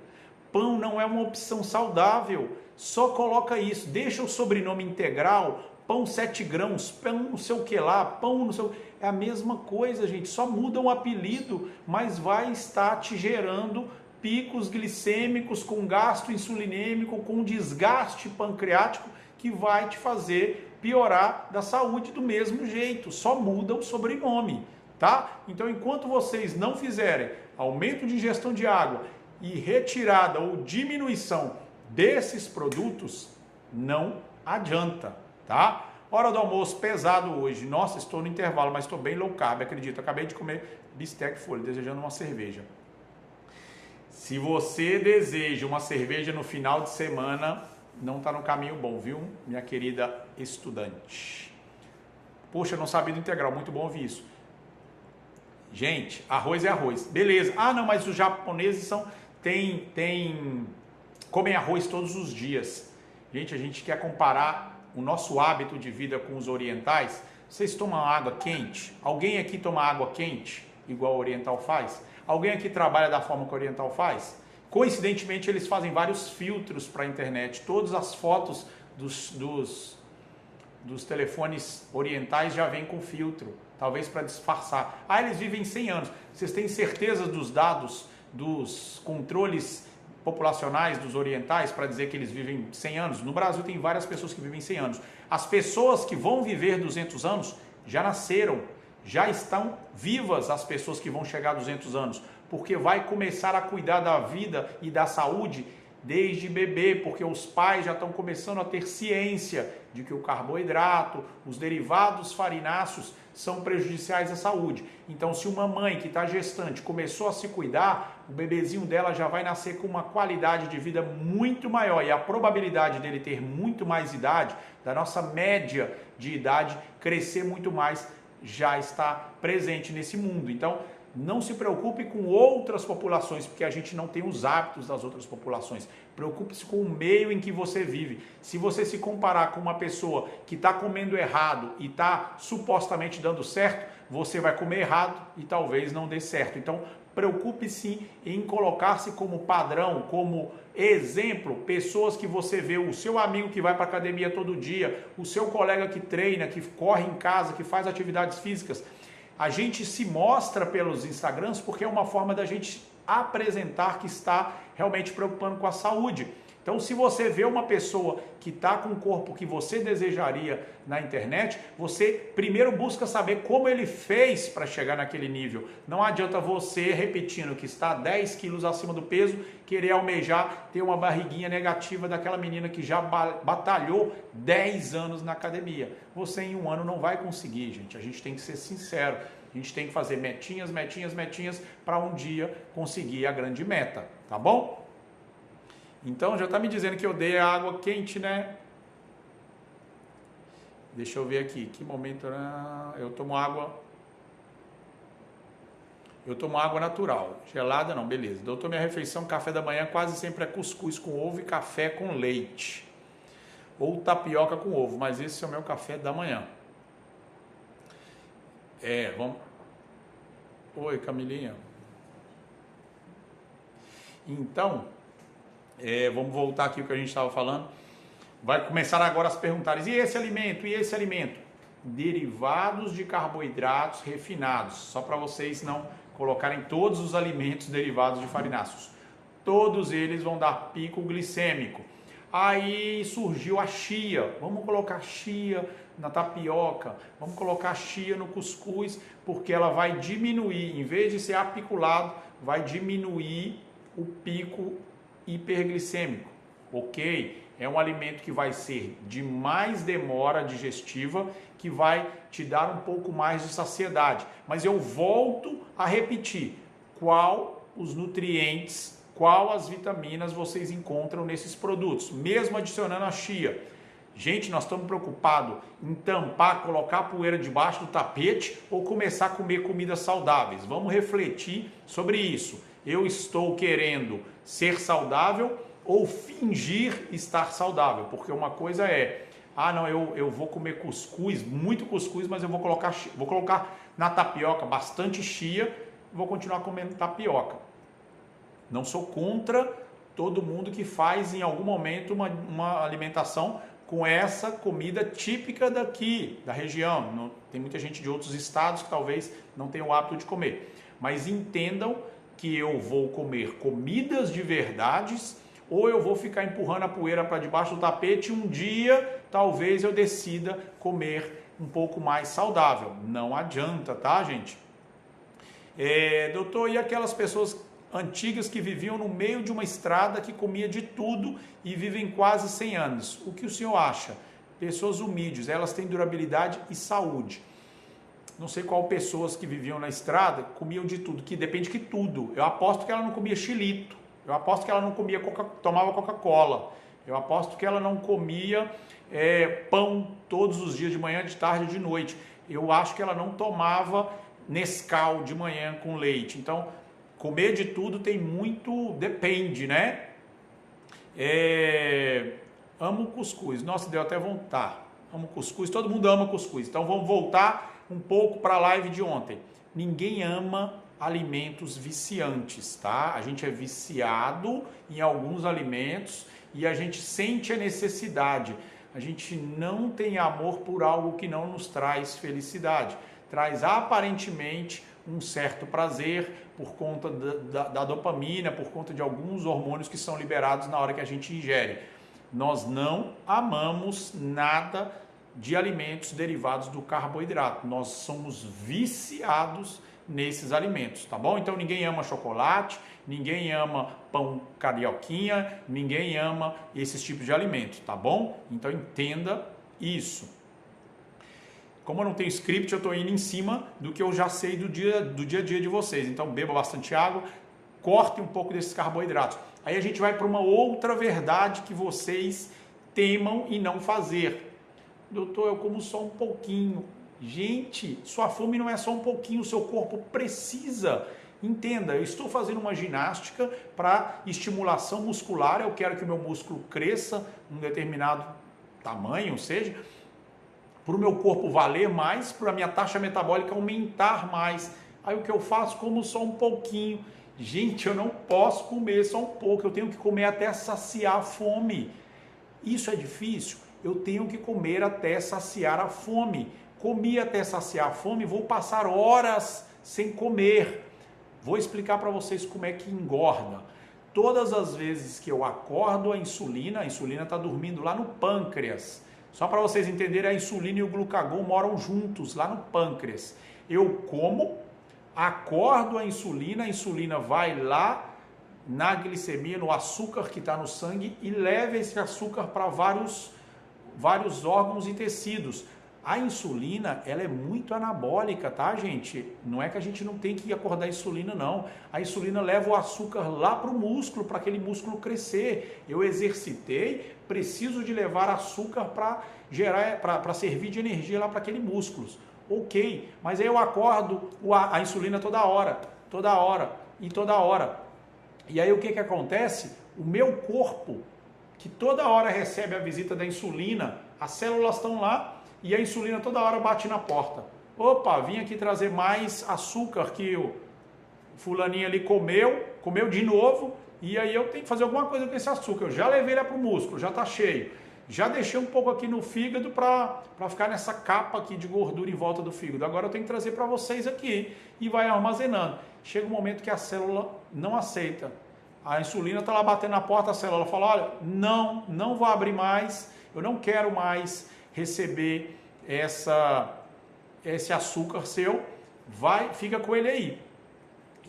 Pão não é uma opção saudável. Só coloca isso. Deixa o sobrenome integral, pão 7 grãos, pão não sei o que lá, pão não sei o... É a mesma coisa, gente. Só muda o apelido, mas vai estar te gerando picos glicêmicos, com gasto insulinêmico, com desgaste pancreático, que vai te fazer piorar da saúde do mesmo jeito, só muda o sobrenome, tá? Então, enquanto vocês não fizerem aumento de ingestão de água e retirada ou diminuição desses produtos, não adianta, tá? Hora do almoço pesado hoje. Nossa, estou no intervalo, mas estou bem low carb, acredito. Acabei de comer bistec folha, desejando uma cerveja. Se você deseja uma cerveja no final de semana, não está no caminho bom, viu? Minha querida estudante. Poxa, eu não sabia do integral, muito bom ouvir isso. Gente, arroz é arroz. Beleza. Ah, não, mas os japoneses tem comem arroz todos os dias. Gente, a gente quer comparar o nosso hábito de vida com os orientais. Vocês tomam água quente? Alguém aqui toma água quente, igual o oriental faz? Alguém aqui trabalha da forma que o oriental faz? Coincidentemente, eles fazem vários filtros para a internet. Todas as fotos dos telefones orientais já vêm com filtro, talvez para disfarçar. Ah, eles vivem 100 anos. Vocês têm certeza dos dados, dos controles populacionais dos orientais para dizer que eles vivem 100 anos? No Brasil tem várias pessoas que vivem 100 anos. As pessoas que vão viver 200 anos já nasceram, já estão vivas as pessoas que vão chegar a 200 anos, porque vai começar a cuidar da vida e da saúde desde bebê, porque os pais já estão começando a ter ciência de que o carboidrato, os derivados farináceos são prejudiciais à saúde. Então, se uma mãe que está gestante começou a se cuidar, o bebezinho dela já vai nascer com uma qualidade de vida muito maior e a probabilidade dele ter muito mais idade, da nossa média de idade crescer muito mais, já está presente nesse mundo. Então, não se preocupe com outras populações, porque a gente não tem os hábitos das outras populações. Preocupe-se com o meio em que você vive. Se você se comparar com uma pessoa que está comendo errado e está supostamente dando certo, você vai comer errado e talvez não dê certo. Então, preocupe-se em colocar-se como padrão, como exemplo, pessoas que você vê, o seu amigo que vai para a academia todo dia, o seu colega que treina, que corre em casa, que faz atividades físicas. A gente se mostra pelos Instagrams porque é uma forma da gente apresentar que está realmente preocupando com a saúde. Então, se você vê uma pessoa que está com o corpo que você desejaria na internet, você primeiro busca saber como ele fez para chegar naquele nível. Não adianta você, repetindo que está 10 quilos acima do peso, querer almejar ter uma barriguinha negativa daquela menina que já batalhou 10 anos na academia. Você em um ano não vai conseguir, gente. A gente tem que ser sincero. A gente tem que fazer metinhas para um dia conseguir a grande meta, tá bom? Então já está me dizendo que eu dei a água quente, né? Deixa eu ver aqui, que momento eu tomo água. Eu tomo água natural, gelada não, beleza. Doutor, minha refeição, café da manhã quase sempre é cuscuz com ovo e café com leite. Ou tapioca com ovo, mas esse é o meu café da manhã. Vamos... Oi, Camilinha. Então, vamos voltar aqui o que a gente estava falando. Vai começar agora as perguntarem, e esse alimento, e esse alimento? Derivados de carboidratos refinados, só para vocês não colocarem todos os alimentos derivados de farináceos. Todos eles vão dar pico glicêmico. Aí surgiu a chia, vamos colocar chia na tapioca, vamos colocar chia no cuscuz, porque ela vai diminuir, em vez de ser apiculado, vai diminuir o pico hiperglicêmico, ok? É um alimento que vai ser de mais demora digestiva, que vai te dar um pouco mais de saciedade. Mas eu volto a repetir, qual os nutrientes, qual as vitaminas vocês encontram nesses produtos, mesmo adicionando a chia. Gente, nós estamos preocupados em tampar, colocar a poeira debaixo do tapete ou começar a comer comidas saudáveis. Vamos refletir sobre isso. Eu estou querendo ser saudável ou fingir estar saudável? Porque uma coisa é, eu vou comer cuscuz, muito cuscuz, mas eu vou colocar na tapioca bastante chia e vou continuar comendo tapioca. Não sou contra todo mundo que faz em algum momento uma alimentação com essa comida típica daqui, da região. Tem muita gente de outros estados que talvez não tenham o hábito de comer. Mas entendam que eu vou comer comidas de verdades ou eu vou ficar empurrando a poeira para debaixo do tapete e um dia talvez eu decida comer um pouco mais saudável. Não adianta, tá, gente? Doutor, e aquelas pessoas antigas que viviam no meio de uma estrada que comia de tudo e vivem quase 100 anos? O que o senhor acha? Pessoas humildes, elas têm durabilidade e saúde. Não sei qual pessoas que viviam na estrada comiam de tudo, que depende que tudo. Eu aposto que ela não comia xilito. Eu aposto que ela não comia tomava Coca-Cola. Eu aposto que ela não comia pão todos os dias, de manhã, de tarde e de noite. Eu acho que ela não tomava Nescau de manhã com leite. Então, comer de tudo tem muito, depende, né? Amo cuscuz. Nossa, deu até vontade. Amo cuscuz, todo mundo ama cuscuz. Então vamos voltar um pouco para a live de ontem. Ninguém ama alimentos viciantes, tá? A gente é viciado em alguns alimentos e a gente sente a necessidade. A gente não tem amor por algo que não nos traz felicidade. Traz aparentemente um certo prazer por conta da dopamina, por conta de alguns hormônios que são liberados na hora que a gente ingere. Nós não amamos nada de alimentos derivados do carboidrato. Nós somos viciados nesses alimentos, tá bom? Então ninguém ama chocolate, ninguém ama pão carioquinha, ninguém ama esses tipos de alimentos, tá bom? Então entenda isso. Como eu não tenho script, eu estou indo em cima do que eu já sei do dia a dia de vocês. Então beba bastante água, corte um pouco desses carboidratos. Aí a gente vai para uma outra verdade que vocês temam em não fazer. Doutor, eu como só um pouquinho. Gente, sua fome não é só um pouquinho, o seu corpo precisa. Entenda, eu estou fazendo uma ginástica para estimulação muscular, eu quero que o meu músculo cresça um determinado tamanho, ou seja, para o meu corpo valer mais, para a minha taxa metabólica aumentar mais. Aí o que eu faço? Como só um pouquinho. Gente, eu não posso comer só um pouco, eu tenho que comer até saciar a fome. Isso é difícil? Eu tenho que comer até saciar a fome. Comi até saciar a fome, vou passar horas sem comer. Vou explicar para vocês como é que engorda. Todas as vezes que eu acordo, a insulina está dormindo lá no pâncreas. Só para vocês entenderem, a insulina e o glucagon moram juntos lá no pâncreas. Eu como, acordo a insulina vai lá na glicemia, no açúcar que está no sangue e leva esse açúcar para vários órgãos e tecidos. A insulina, ela é muito anabólica, tá, gente? Não é que a gente não tem que acordar a insulina, não. A insulina leva o açúcar lá para o músculo, para aquele músculo crescer. Eu exercitei, preciso de levar açúcar para servir de energia lá para aquele músculo. Ok, mas aí eu acordo a insulina toda hora. E aí o que acontece? O meu corpo, que toda hora recebe a visita da insulina, as células estão lá, e a insulina toda hora bate na porta. Opa, vim aqui trazer mais açúcar que o fulaninho ali comeu de novo, e aí eu tenho que fazer alguma coisa com esse açúcar. Eu já levei ele para o músculo, já está cheio. Já deixei um pouco aqui no fígado para ficar nessa capa aqui de gordura em volta do fígado. Agora eu tenho que trazer para vocês aqui e vai armazenando. Chega um momento que a célula não aceita. A insulina está lá batendo na porta, a célula fala, olha, não vou abrir mais, eu não quero mais receber esse açúcar seu, fica com ele aí.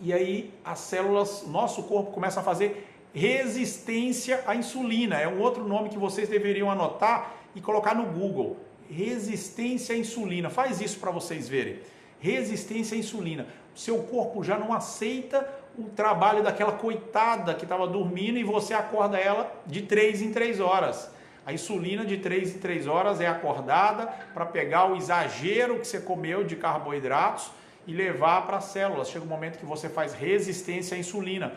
E aí as células, nosso corpo começa a fazer resistência à insulina. É um outro nome que vocês deveriam anotar e colocar no Google. Resistência à insulina. Faz isso para vocês verem. Resistência à insulina. O seu corpo já não aceita o trabalho daquela coitada que estava dormindo e você acorda ela de 3 em 3 horas. A insulina de 3 em 3 horas é acordada para pegar o exagero que você comeu de carboidratos e levar para as células. Chega um momento que você faz resistência à insulina.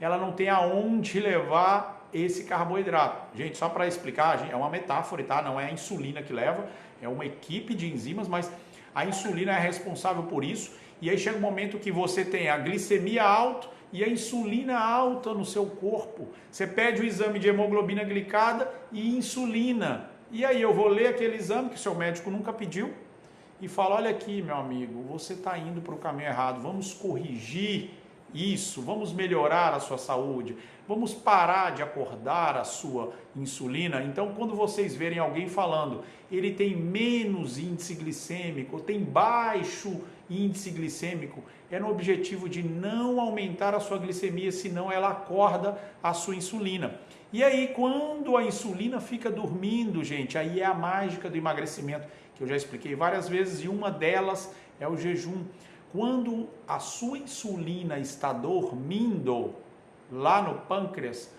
Ela não tem aonde levar esse carboidrato. Gente, só para explicar, é uma metáfora, tá? Não é a insulina que leva, é uma equipe de enzimas, mas a insulina é responsável por isso. E aí chega um momento que você tem a glicemia alta e a insulina alta no seu corpo. Você pede o exame de hemoglobina glicada e insulina. E aí eu vou ler aquele exame que o seu médico nunca pediu e falo, olha aqui, meu amigo, você está indo para o caminho errado, vamos corrigir isso, vamos melhorar a sua saúde, vamos parar de acordar a sua insulina. Então, quando vocês verem alguém falando, ele tem menos índice glicêmico, tem baixo índice glicêmico, é no objetivo de não aumentar a sua glicemia, senão ela acorda a sua insulina. E aí, quando a insulina fica dormindo, gente, aí é a mágica do emagrecimento, que eu já expliquei várias vezes, e uma delas é o jejum. Quando a sua insulina está dormindo lá no pâncreas,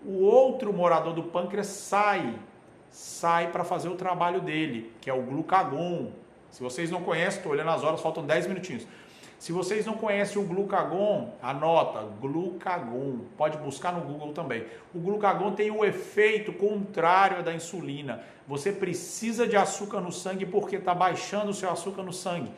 o outro morador do pâncreas sai para fazer o trabalho dele, que é o glucagon. Se vocês não conhecem, estou olhando as horas, faltam 10 minutinhos. Se vocês não conhecem o glucagon, anota, glucagon, pode buscar no Google também. O glucagon tem um efeito contrário da insulina. Você precisa de açúcar no sangue porque está baixando o seu açúcar no sangue.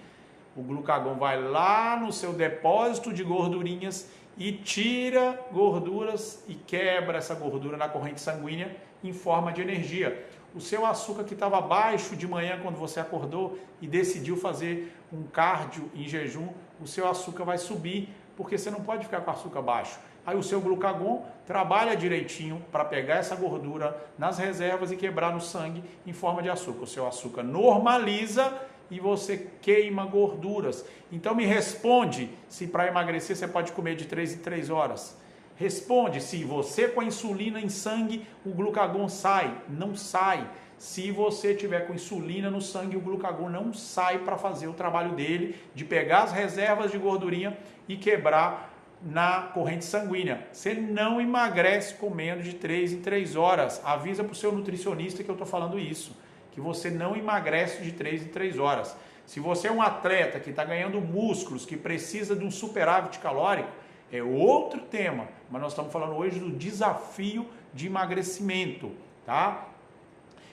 O glucagon vai lá no seu depósito de gordurinhas e tira gorduras e quebra essa gordura na corrente sanguínea em forma de energia. O seu açúcar que estava baixo de manhã quando você acordou e decidiu fazer um cardio em jejum, o seu açúcar vai subir, porque você não pode ficar com açúcar baixo. Aí o seu glucagon trabalha direitinho para pegar essa gordura nas reservas e quebrar no sangue em forma de açúcar. O seu açúcar normaliza e você queima gorduras. Então me responde se para emagrecer você pode comer de 3 em 3 horas. Responde se você com a insulina em sangue, o glucagon sai. Não sai. Se você tiver com insulina no sangue, o glucagon não sai para fazer o trabalho dele, de pegar as reservas de gordurinha e quebrar na corrente sanguínea. Você não emagrece comendo de 3 em 3 horas. Avisa para o seu nutricionista que eu estou falando isso, que você não emagrece de 3 em 3 horas. Se você é um atleta que está ganhando músculos, que precisa de um superávit calórico, é outro tema, mas nós estamos falando hoje do desafio de emagrecimento, tá?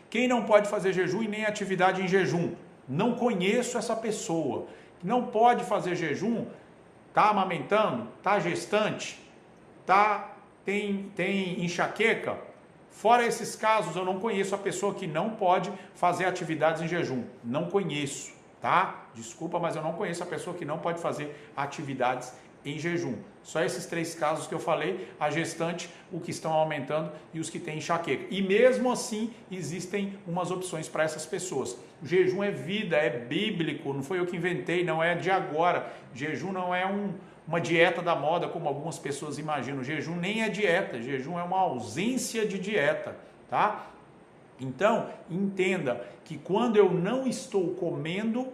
Quem não pode fazer jejum e nem atividade em jejum? Não conheço essa pessoa. Não pode fazer jejum, tá amamentando, tá gestante, tem enxaqueca. Fora esses casos, eu não conheço a pessoa que não pode fazer atividades em jejum. Não conheço, tá? Desculpa, mas eu não conheço a pessoa que não pode fazer atividades em jejum. Só esses 3 casos que eu falei, a gestante, o que estão aumentando e os que têm enxaqueca. E mesmo assim, existem umas opções para essas pessoas. O jejum é vida, é bíblico, não foi eu que inventei, não é de agora. Jejum não é uma dieta da moda, como algumas pessoas imaginam. Jejum nem é dieta, jejum é uma ausência de dieta, tá? Então, entenda que quando eu não estou comendo,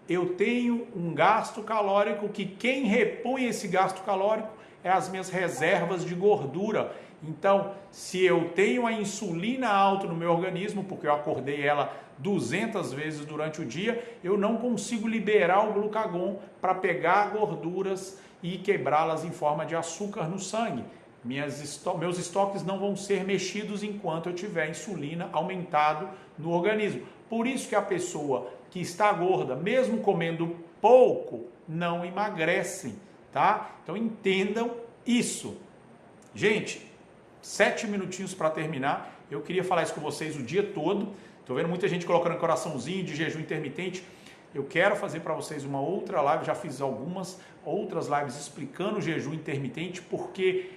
eu tenho um gasto calórico que quem repõe esse gasto calórico é as minhas reservas de gordura. Então, se eu tenho a insulina alta no meu organismo, porque eu acordei ela 200 vezes durante o dia, eu não consigo liberar o glucagon para pegar gorduras e quebrá-las em forma de açúcar no sangue. Meus estoques não vão ser mexidos enquanto eu tiver insulina aumentado no organismo. Por isso que a pessoa que está gorda, mesmo comendo pouco, não emagrece, tá? Então entendam isso. Gente, 7 minutinhos para terminar. Eu queria falar isso com vocês o dia todo. Estou vendo muita gente colocando coraçãozinho de jejum intermitente. Eu quero fazer para vocês uma outra live, já fiz algumas outras lives explicando o jejum intermitente, porque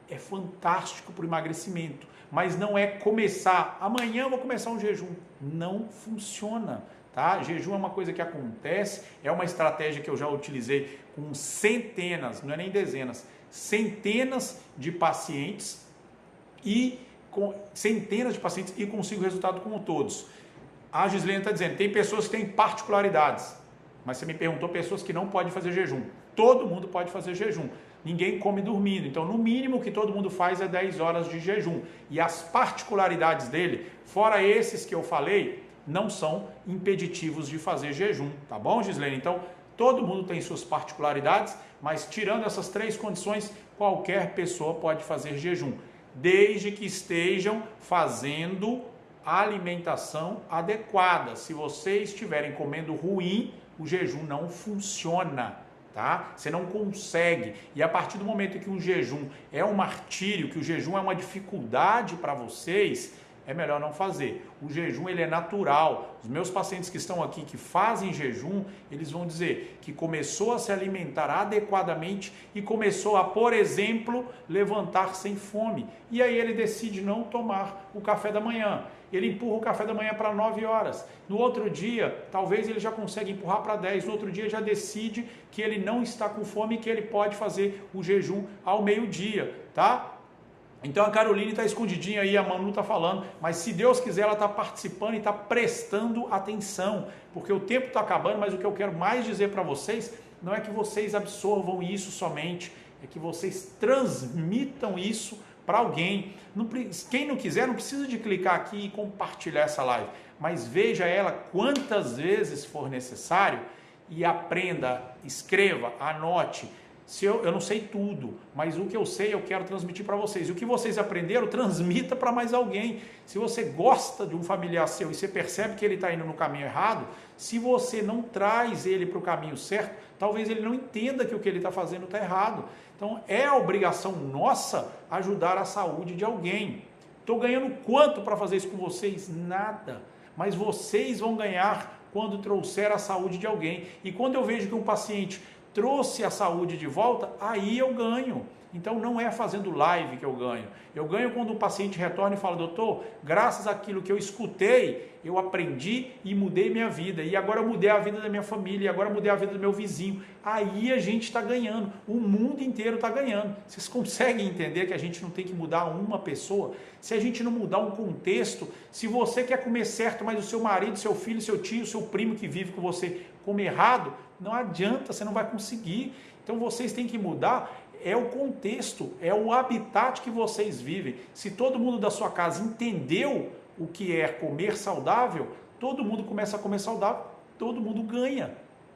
é fantástico para o emagrecimento. Mas não é começar, amanhã eu vou começar um jejum. Não funciona, tá? Jejum é uma coisa que acontece, é uma estratégia que eu já utilizei com centenas, não é nem dezenas, centenas de pacientes e consigo resultado como todos. A Gislene está dizendo, tem pessoas que têm particularidades, mas você me perguntou pessoas que não podem fazer jejum. Todo mundo pode fazer jejum. Ninguém come dormindo, então no mínimo o que todo mundo faz é 10 horas de jejum. E as particularidades dele, fora esses que eu falei, não são impeditivos de fazer jejum, tá bom, Gislene? Então todo mundo tem suas particularidades, mas tirando essas 3 condições, qualquer pessoa pode fazer jejum, desde que estejam fazendo a alimentação adequada. Se vocês estiverem comendo ruim, o jejum não funciona. Tá? Você não consegue, e a partir do momento que o jejum é um martírio, que o jejum é uma dificuldade para vocês, é melhor não fazer. O jejum ele é natural. Os meus pacientes que estão aqui, que fazem jejum, eles vão dizer que começou a se alimentar adequadamente e começou a, por exemplo, levantar sem fome. E aí ele decide não tomar o café da manhã. Ele empurra o café da manhã para 9 horas. No outro dia, talvez ele já consegue empurrar para 10. No outro dia, já decide que ele não está com fome e que ele pode fazer o jejum ao meio-dia, tá? Então a Caroline está escondidinha aí, a Manu está falando, mas se Deus quiser ela está participando e está prestando atenção, porque o tempo está acabando, mas o que eu quero mais dizer para vocês não é que vocês absorvam isso somente, é que vocês transmitam isso para alguém. Quem não quiser não precisa de clicar aqui e compartilhar essa live, mas veja ela quantas vezes for necessário e aprenda, escreva, anote. Se eu não sei tudo, mas o que eu sei eu quero transmitir para vocês. E o que vocês aprenderam, transmita para mais alguém. Se você gosta de um familiar seu e você percebe que ele está indo no caminho errado, se você não traz ele para o caminho certo, talvez ele não entenda que o que ele está fazendo está errado. Então é a obrigação nossa ajudar a saúde de alguém. Estou ganhando quanto para fazer isso com vocês? Nada. Mas vocês vão ganhar quando trouxer a saúde de alguém. E quando eu vejo que um paciente trouxe a saúde de volta, aí eu ganho. Então não é fazendo live que eu ganho. Eu ganho quando o paciente retorna e fala: doutor, graças àquilo que eu escutei, eu aprendi e mudei minha vida. E agora eu mudei a vida da minha família, e agora eu mudei a vida do meu vizinho. Aí a gente está ganhando. O mundo inteiro está ganhando. Vocês conseguem entender que a gente não tem que mudar uma pessoa? Se a gente não mudar um contexto, se você quer comer certo, mas o seu marido, seu filho, seu tio, seu primo que vive com você come errado, não adianta, você não vai conseguir. Então vocês têm que mudar o contexto, é o habitat que vocês vivem. Se todo mundo da sua casa entendeu o que é comer saudável, todo mundo começa a comer saudável, todo mundo ganha.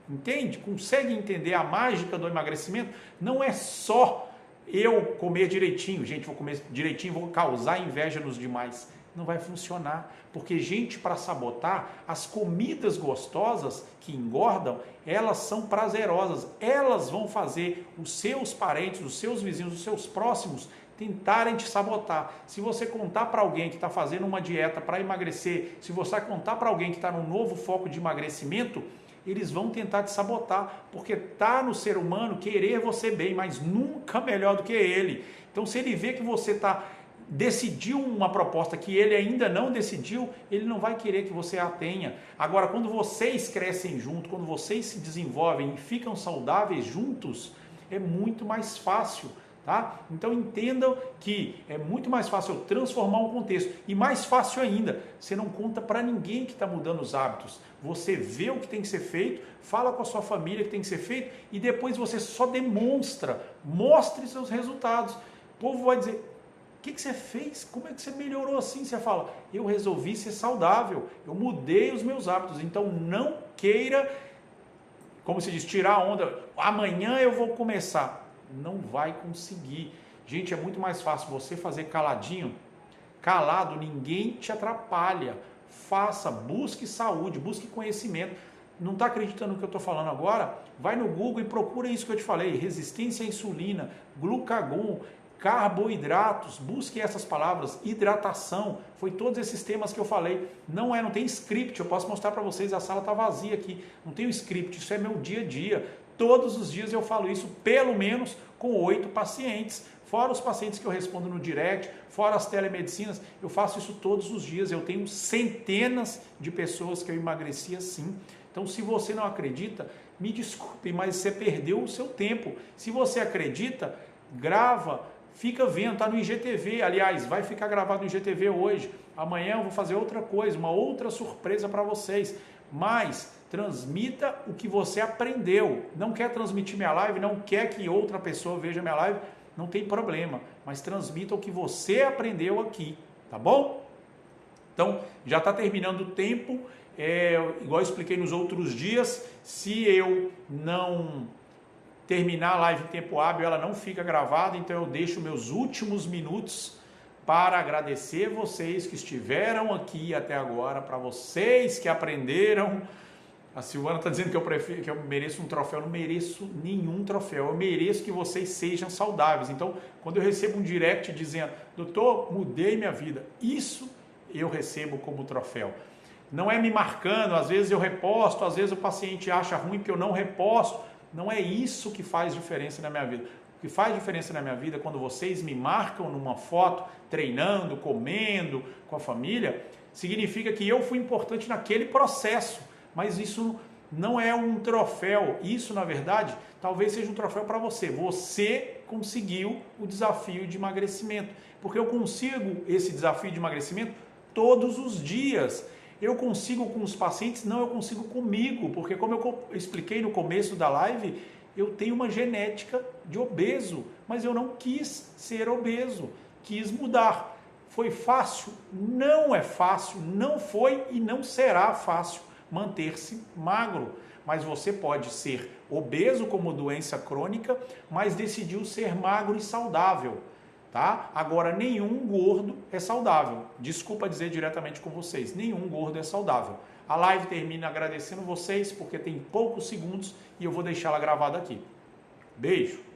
Entende? Consegue entender a mágica do emagrecimento? Não é só eu comer direitinho, gente, vou comer direitinho, vou causar inveja nos demais. Não vai funcionar, porque gente, para sabotar, as comidas gostosas que engordam, elas são prazerosas, elas vão fazer os seus parentes, os seus vizinhos, os seus próximos tentarem te sabotar. Se você contar para alguém que está fazendo uma dieta para emagrecer, se você contar para alguém que está num novo foco de emagrecimento, eles vão tentar te sabotar, porque está no ser humano querer você bem, mas nunca melhor do que ele. Então, se ele vê que você decidiu uma proposta que ele ainda não decidiu, ele não vai querer que você a tenha. Agora, quando vocês crescem juntos, quando vocês se desenvolvem e ficam saudáveis juntos, é muito mais fácil, tá? Então entendam que é muito mais fácil eu transformar um contexto, e mais fácil ainda, você não conta para ninguém que está mudando os hábitos, você vê o que tem que ser feito, fala com a sua família que tem que ser feito, e depois você só demonstra, mostre seus resultados. O povo vai dizer: o que você fez? Como é que você melhorou assim? Você fala: eu resolvi ser saudável, eu mudei os meus hábitos. Então não queira, como se diz, tirar a onda, amanhã eu vou começar. Não vai conseguir. Gente, é muito mais fácil você fazer caladinho. Calado, ninguém te atrapalha. Faça, busque saúde, busque conhecimento. Não está acreditando no que eu estou falando agora? Vai no Google e procura isso que eu te falei: resistência à insulina, glucagon, carboidratos, busque essas palavras, hidratação, foi todos esses temas que eu falei. Não tem script, eu posso mostrar para vocês, a sala está vazia aqui, não tem o script, isso é meu dia a dia. Todos os dias eu falo isso, pelo menos com 8 pacientes, fora os pacientes que eu respondo no direct, fora as telemedicinas, eu faço isso todos os dias. Eu tenho centenas de pessoas que eu emagreci assim. Então, se você não acredita, me desculpe, mas você perdeu o seu tempo. Se você acredita, grava, fica vendo, está no IGTV, aliás, vai ficar gravado no IGTV hoje. Amanhã eu vou fazer outra coisa, uma outra surpresa para vocês. Mas transmita o que você aprendeu. Não quer transmitir minha live, não quer que outra pessoa veja minha live, não tem problema. Mas transmita o que você aprendeu aqui, tá bom? Então, já está terminando o tempo. Igual eu expliquei nos outros dias, se eu não terminar a live em tempo hábil, ela não fica gravada, então eu deixo meus últimos minutos para agradecer vocês que estiveram aqui até agora, para vocês que aprenderam. A Silvana está dizendo que eu mereço um troféu. Eu não mereço nenhum troféu, eu mereço que vocês sejam saudáveis. Então, quando eu recebo um direct dizendo: doutor, mudei minha vida, isso eu recebo como troféu. Não é me marcando, às vezes eu reposto, às vezes o paciente acha ruim porque eu não reposto. Não é isso que faz diferença na minha vida. O que faz diferença na minha vida é quando vocês me marcam numa foto, treinando, comendo com a família, significa que eu fui importante naquele processo. Mas isso não é um troféu. Isso, na verdade, talvez seja um troféu para você. Você conseguiu o desafio de emagrecimento. Porque eu consigo esse desafio de emagrecimento todos os dias. Eu consigo com os pacientes? Não, eu consigo comigo, porque como eu expliquei no começo da live, eu tenho uma genética de obeso, mas eu não quis ser obeso, quis mudar. Foi fácil? Não é fácil, não foi e não será fácil, manter-se magro. Mas você pode ser obeso como doença crônica, mas decidiu ser magro e saudável. Tá? Agora, nenhum gordo é saudável. Desculpa dizer diretamente com vocês, nenhum gordo é saudável. A live termina agradecendo vocês, porque tem poucos segundos e eu vou deixá-la gravada aqui. Beijo!